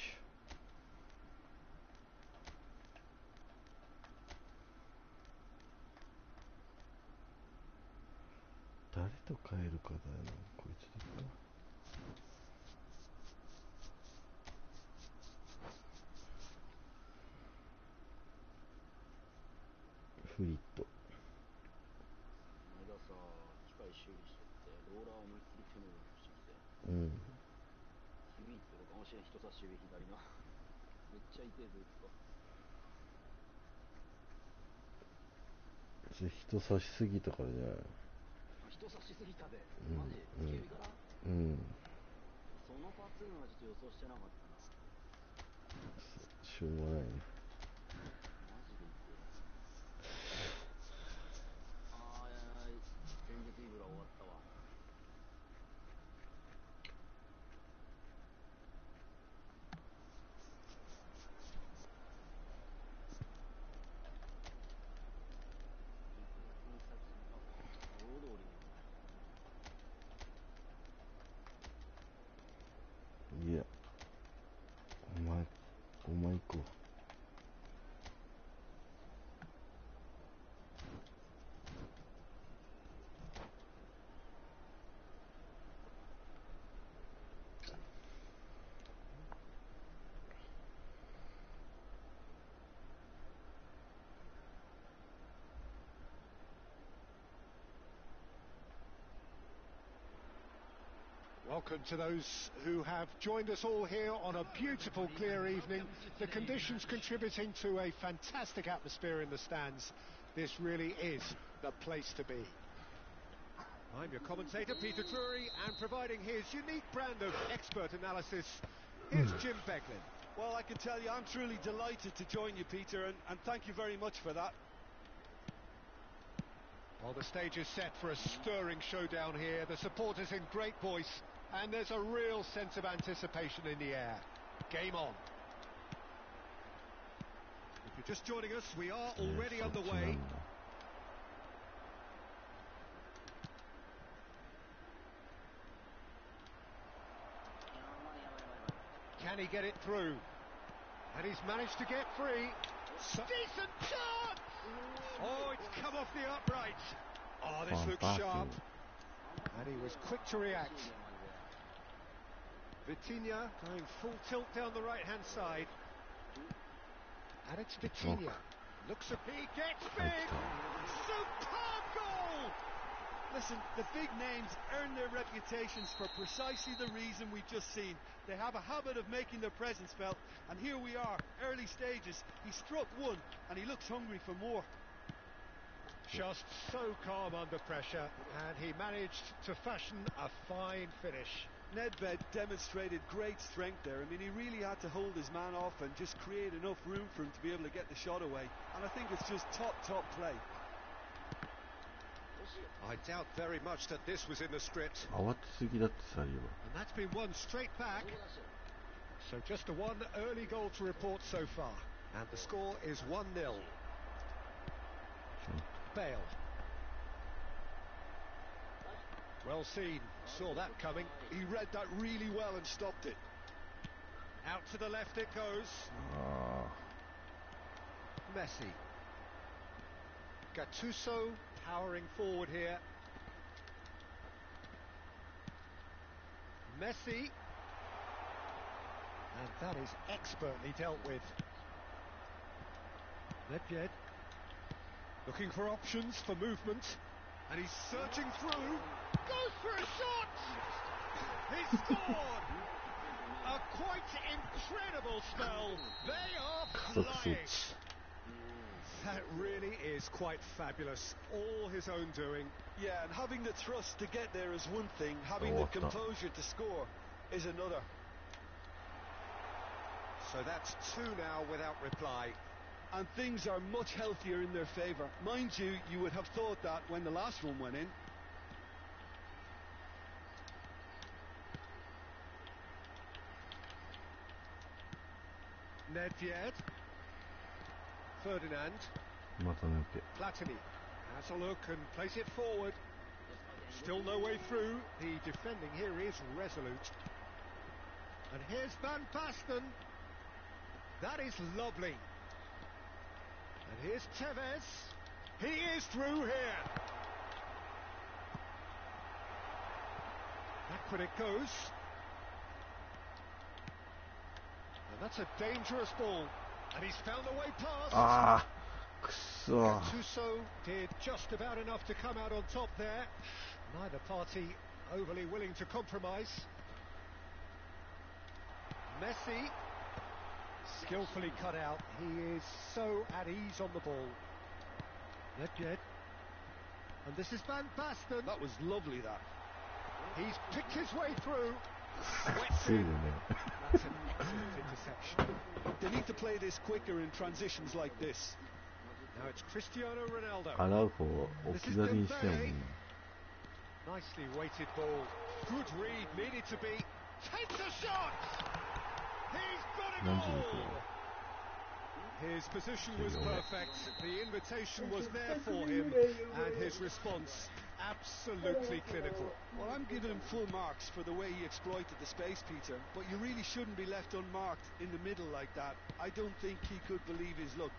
誰と変えるかだよな、こいつだけ。フリット。前田さ、機械修理してってローラー思いっきり手の上にしてきて、うん。響いてるかもしれん。人差し指左のめっちゃ痛いぞいつか。それ人差しすぎたからじゃない。人差しすぎたで、マジ指から、うん。そのパツーンはちょっと予想してなかったな。しょうがないね。マジで痛い。あー、前日イブラ終わったわ。Welcome to those who have joined us all here on a beautiful, clear evening. The conditions contributing to a fantastic atmosphere in the stands. This really is the place to be. I'm your commentator, Peter Drury, and providing his unique brand of expert analysis, here's Jim Beglin. Well, I can tell you I'm truly delighted to join you, Peter, and thank you very much for that. Well, the stage is set for a stirring showdown here. The supporters in great voice, and there's a real sense of anticipation in the air. Game on. If you're just joining us, we are already underway. Can he get it through? And he's managed to get free. Decent chance! Oh, it's come off the upright. Oh, this looks sharp. And he was quick to react. Vitinha going full tilt down the right-hand side. And it's Vitinha. Looks at he gets big. Superb goal! Listen, the big names earn their reputations for precisely the reason we've just seen. They have a habit of making their presence felt, and here we are, early stages. He struck one, and he looks hungry for more. Just so calm under pressure, and he managed to fashion a fine finish. Nedved demonstrated great strength there. I mean, he really had to hold his man off and just create enough room for him to be able to get the shot away. And I think it's just top play. I doubt very much that this was in the script. And that's been won straight back. So just a one early goal to report so far. And the score is 1-0. Bale. Well seen. Saw that coming. He read that really well and stopped it. Out to the left it goes. Messi. Gattuso powering forward here. Messi. And that is expertly dealt with. Nedved. Looking for options for movement. And he's searching through. Goes for a shot! He scored! A quite incredible spell. They are flying. That really is quite fabulous. All his own doing. Yeah, and having the thrust to get there is one thing. Having the composure to score is another. So that's two now without reply. And things are much healthier in their favour. Mind you, you would have thought that when the last one went in. Nedved. Ferdinand. Platini has a look and plays it forward. Still no way through. The defending here is resolute. And here's Van Basten. That is lovely. And here's Tevez. He is through here. Backward it goes. And that's a dangerous ball. And he's found a way past. Gattuso did just about enough to come out on top there. Neither party overly willing to compromise. Messi. Skillfully cut out. He is so at ease on the ball. Nedved. And this is Van Basten. That was lovely, that. He's picked his way through. That's an excellent interception. They need to play this quicker in transitions like this. Now it's Cristiano Ronaldo. This is Dembele. Nicely weighted ball. Good read, needed to be. Takes a shot! He's got it all! His position was perfect, the invitation was there for him, and his response absolutely clinical. Well, I'm giving him full marks for the way he exploited the space, Peter, but you really shouldn't be left unmarked in the middle like that. I don't think he could believe his luck.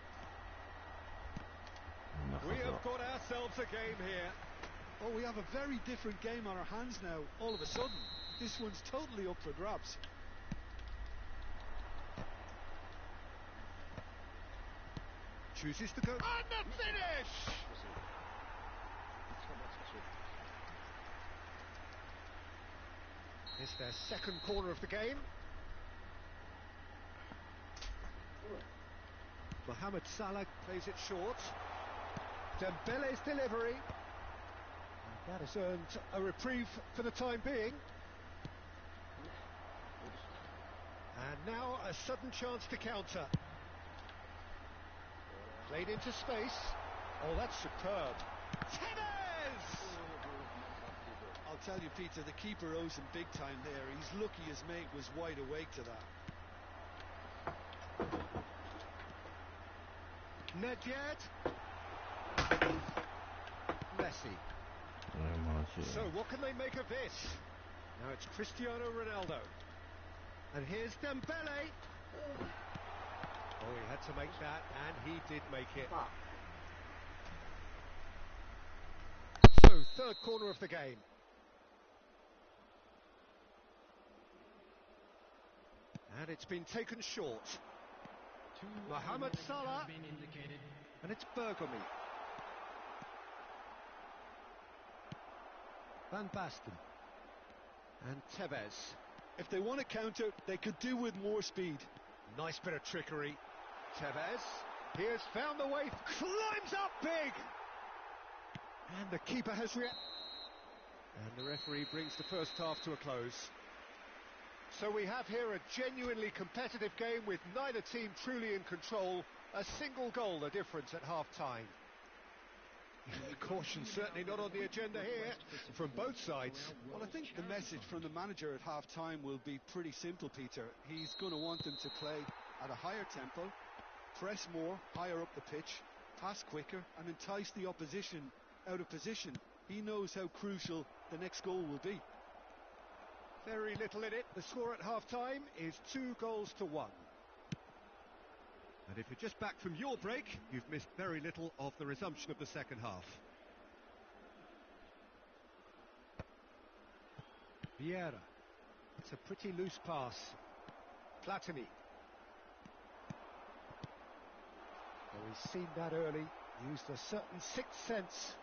We have got ourselves a game here. Oh, we have a very different game on our hands now, all of a sudden. This one's totally up for grabs. Chooses to go. And the finish! This It's their second corner of the game. Mohamed Salah plays it short. Dembele's delivery. And that has earned a reprieve for the time being. And now a sudden chance to counter. Played into space. Oh, that's superb. Tevez! I'll tell you, Peter, the keeper owes him big time there. He's lucky his mate was wide awake to that. Nedved. Messi. So what can they make of this? Now it's Cristiano Ronaldo. And here's Dembele. Oh, he had to make that, and he did make it. So, third corner of the game. And it's been taken short. Mohamed Salah. And it's Bergamy. Van Basten. And Tevez. If they want to counter, they could do with more speed. Nice bit of trickery. Tevez. He has found the way. Climbs up big. And the keeper has reacted. And the referee brings the first half to a close. So we have here a genuinely competitive game with neither team truly in control. A single goal the difference at half-time. Caution certainly not on the agenda here from both sides. Well, I think the message from the manager at half-time will be pretty simple, Peter. He's going to want them to play at a higher tempo, press more, higher up the pitch, pass quicker and entice the opposition out of position. He knows how crucial the next goal will be. Very little in it. The score at half-time is 2-1. And if you're just back from your break, you've missed very little of the resumption of the second half. Vieira. It's a pretty loose pass. Platini. Oh, he's seen that early. Used a certain sixth sense.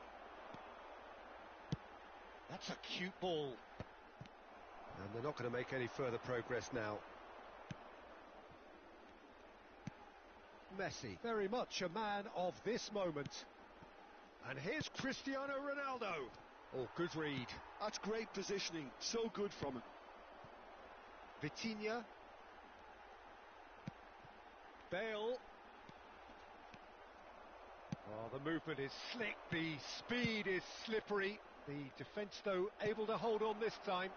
That's a cute ball. And they're not going to make any further progress now. Messi, very much a man of this moment. And here's Cristiano Ronaldo. Oh, good read. That's great positioning. So good from him. Vitinha. Bale. Oh, the movement is slick. The speed is slippery. The defence, though, able to hold on this time.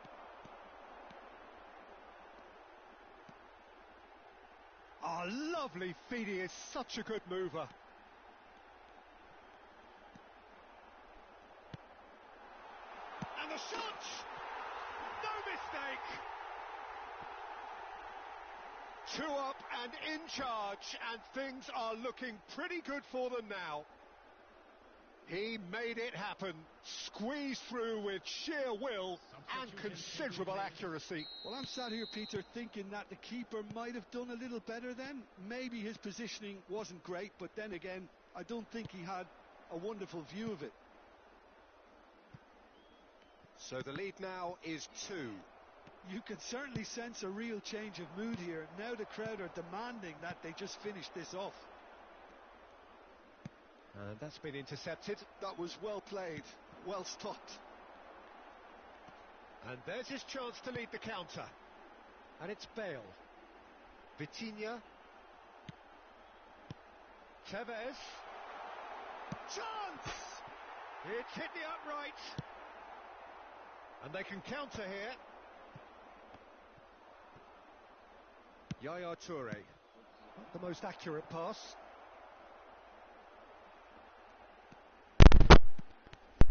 Oh, lovely feed. He is such a good mover. And the shot! No mistake! 2 up and in charge, and things are looking pretty good for them now. He made it happen, squeezed through with sheer will and considerable accuracy. Well, I'm sat here, Peter, thinking that the keeper might have done a little better then. Maybe his positioning wasn't great, but then again, I don't think he had a wonderful view of it. So the lead now is 2. You can certainly sense a real change of mood here. Now the crowd are demanding that they just finish this off. And that's been intercepted. That was well played, well stopped. And there's his chance to lead the counter. And it's Bale. Vitinha. Tevez. Chance! It's hit the upright. And they can counter here. Yaya Toure. Not the most accurate pass.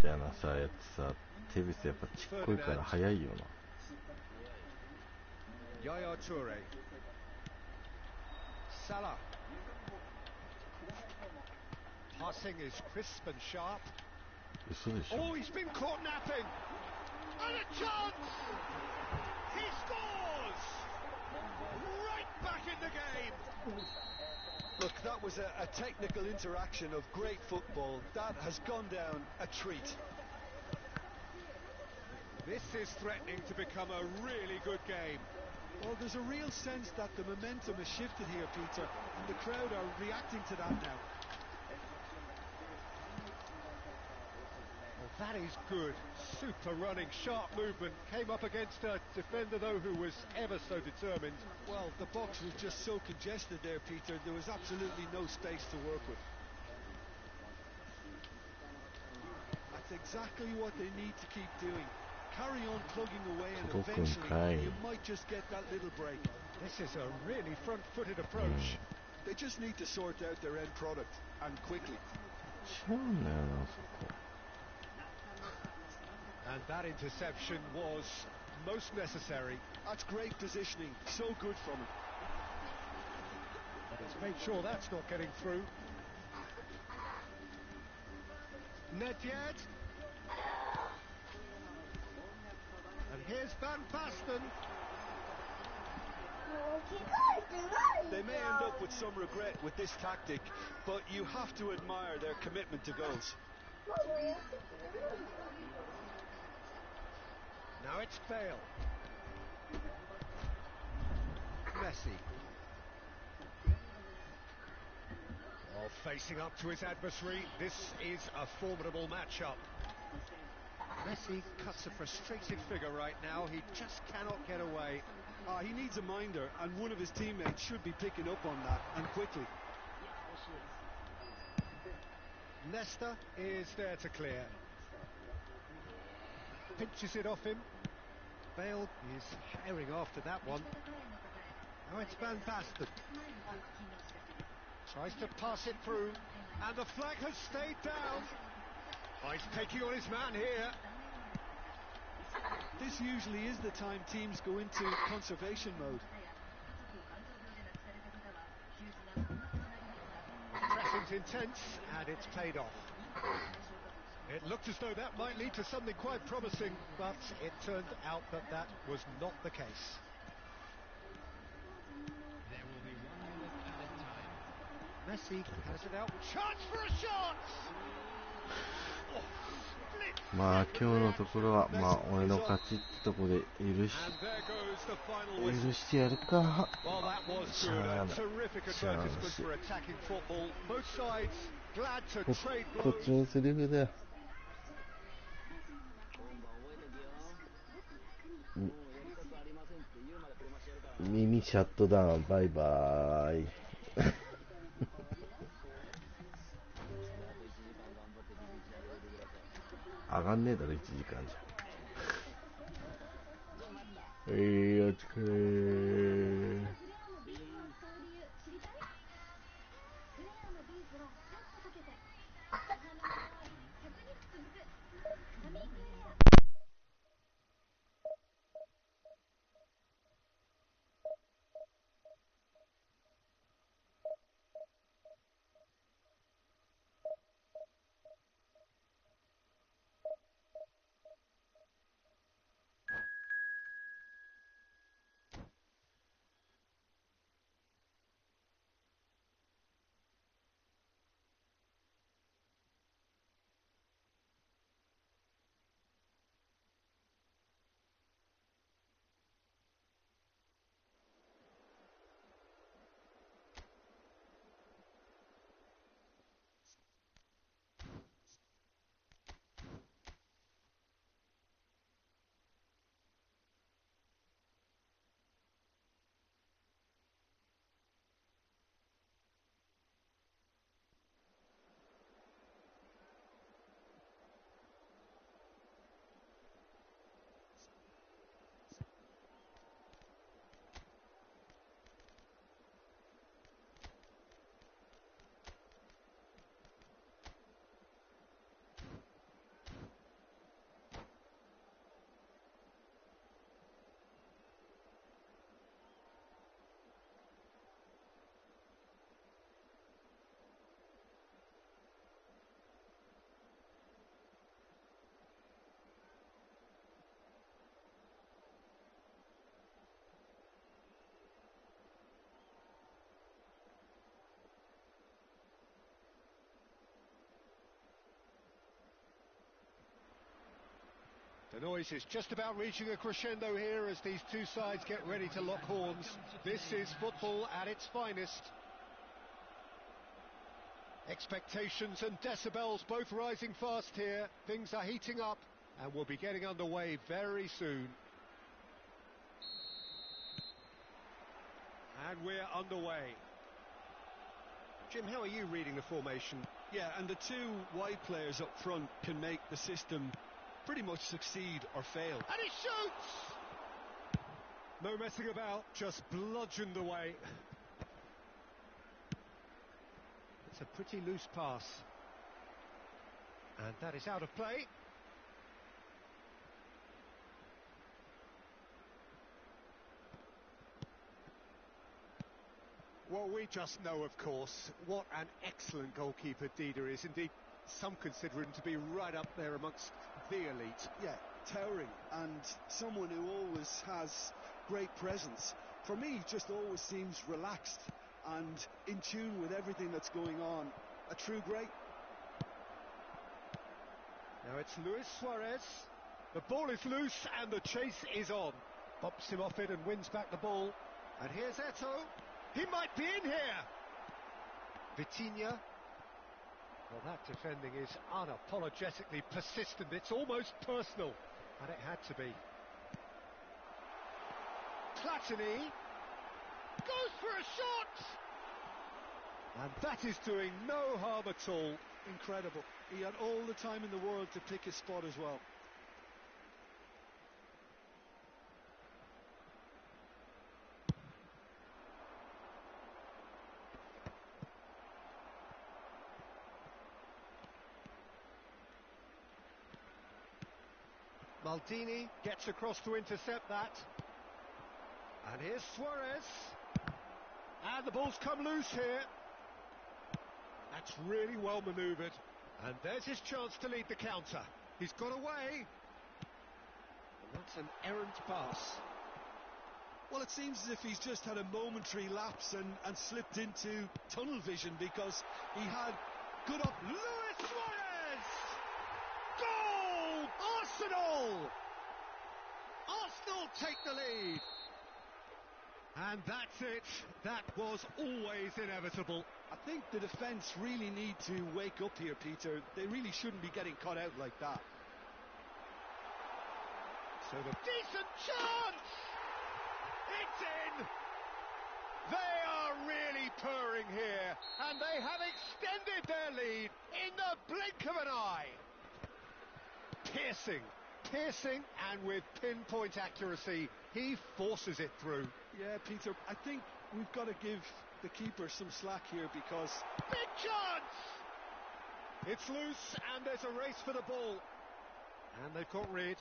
みたいなさ、やつさ、テビスやっぱちっこいから速いよな。Yaya Toure. Salah. Passing is crisp and sharp. 嘘でしょ。 Oh, he's been caught napping. And a chance! He scores! Right back in the game. Look, that was a technical interaction of great football. That has gone down a treat. This is threatening to become a really good game. Well, there's a real sense that the momentum has shifted here, Peter, and the crowd are reacting to that now. Well, that is good. Super running, sharp movement. Came up against a defender, though, who was ever so determined. Well, the box was just so congested there, Peter. There was absolutely no space to work with. That's exactly what they need to keep doing. Carry on plugging away, and eventually you might just get that little break. This is a really front-footed approach. They just need to sort out their end product, and quickly. And that interception was most necessary. That's great positioning, so good from him. Let's make sure that's not getting through. Nedved. And here's Van Basten. They may end up with some regret with this tactic, but you have to admire their commitment to goals. Now it's Bale. Messi. While facing up to his adversary, this is a formidable matchup. Messi cuts a frustrated figure right now. He just cannot get away. He needs a minder, and one of his teammates should be picking up on that, and quickly. Nesta is there to clear. Pinches it off him. Bale is herring after that one. Now it's Van Basten. Tries to pass it through, and the flag has stayed down. Oh, he's taking on his man here. This usually is the time teams go into conservation mode. Pressing's intense, and it's paid off. It looked as though that might lead to something quite promising, but it turned out that that was not the case. There will be 1 minute added time. Messi has it out. Chance for a shot! Oh, まあ今日のところはまあ俺の勝ちってとこで許してやるか。しゃあない。しゃあないし。こっちのセリフだよ。耳シャットダウン。バイバーイ。上がんねえだろ1時間じゃ。お疲れ。The noise is just about reaching a crescendo here as these two sides get ready to lock horns. This is football at its finest. Expectations and decibels both rising fast here. Things are heating up and we'll be getting underway very soon. And we're underway. Jim, how are you reading the formation? Yeah, and the two wide players up front can make the system pretty much succeed or fail. And he shoots! No messing about, just bludgeoned away. It's a pretty loose pass. And that is out of play. Well, we just know, of course, what an excellent goalkeeper Dida is. Indeed, some consider him to be right up there amongst the elite. Yeah, towering, and someone who always has great presence. For me, just always seems relaxed and in tune with everything that's going on. A true great. Now it's Luis Suarez. The ball is loose and the chase is on. Bops him off it and wins back the ball. And here's Eto'o. He might be in here. Vitinha. Well, that defending is unapologetically persistent. It's almost personal. And it had to be. Platini goes for a shot. And that is doing no harm at all. Incredible. He had all the time in the world to pick his spot as well. Maldini gets across to intercept that. And here's Suarez. And the ball's come loose here. That's really well manoeuvred. And there's his chance to lead the counter. He's got away. And that's an errant pass. Well, it seems as if he's just had a momentary lapse and slipped into tunnel vision, because he had good up. Luis Suarez! Goal! Arsenal! Arsenal take the lead. And that's it. That was always inevitable. I think the defence really need to wake up here, Peter. They really shouldn't be getting caught out like that. So the decent chance! It's in! They are really purring here, and they have extended their lead in the blink of an eye. Piercing, and with pinpoint accuracy, he forces it through. Yeah, Peter, I think we've got to give the keeper some slack here, because... Big chance! It's loose, and there's a race for the ball. And they've got rid.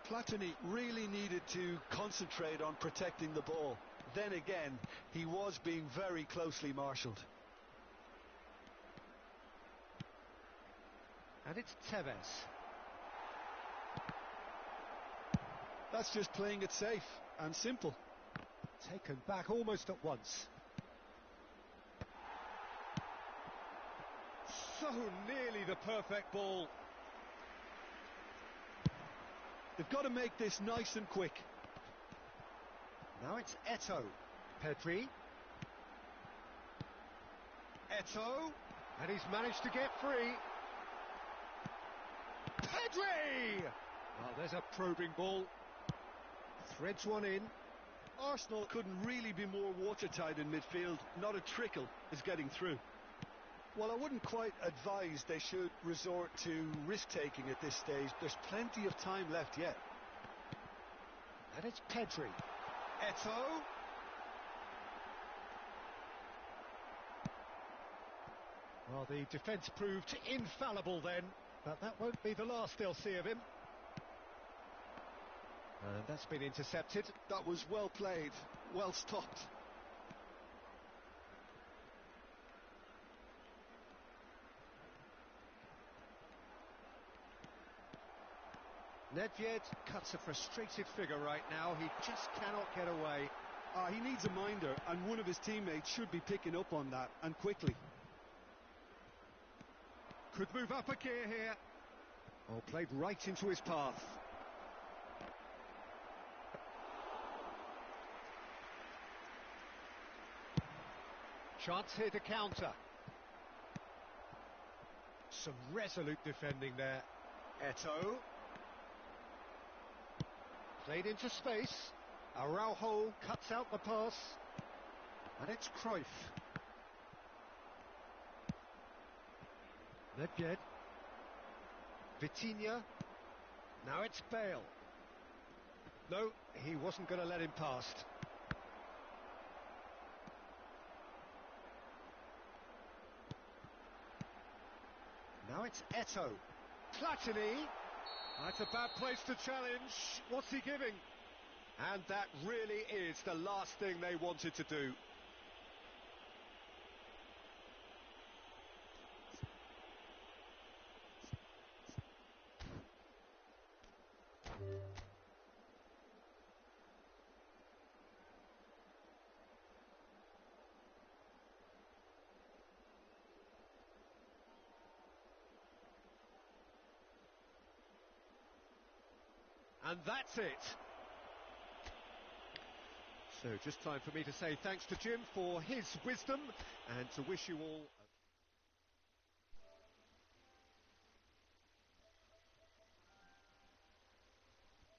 Platini really needed to concentrate on protecting the ball. Then again, he was being very closely marshalled. And it's Tevez. That's just playing it safe and simple. Taken back almost at once. So nearly the perfect ball. They've got to make this nice and quick. Now it's Eto'o. Pedri. Eto'o. And he's managed to get free. Pedri! Well, there's a probing ball. Threads one in. Arsenal couldn't really be more watertight in midfield. Not a trickle is getting through. Well, I wouldn't quite advise they should resort to risk-taking at this stage. There's plenty of time left yet. And it's Pedri. Eto'o. Well, the defence proved infallible then, but that won't be the last they'll see of him. And that's been intercepted. That was well played, well stopped. Nedved cuts a frustrated figure right now. He just cannot get away. He needs a minder, and one of his teammates should be picking up on that, and quickly. Could move up a gear here. Oh, played right into his path. Chance here to counter. Some resolute defending there. Eto'o. Played into space. Araujo cuts out the pass. And it's Cruyff. Nedved. Vitinha. Now it's Bale. No, he wasn't going to let him past. Now it's Eto'o. Platini. That's a bad place to challenge. What's he giving? And that really is the last thing they wanted to do. And that's it. So just time for me to say thanks to Jim for his wisdom and to wish you all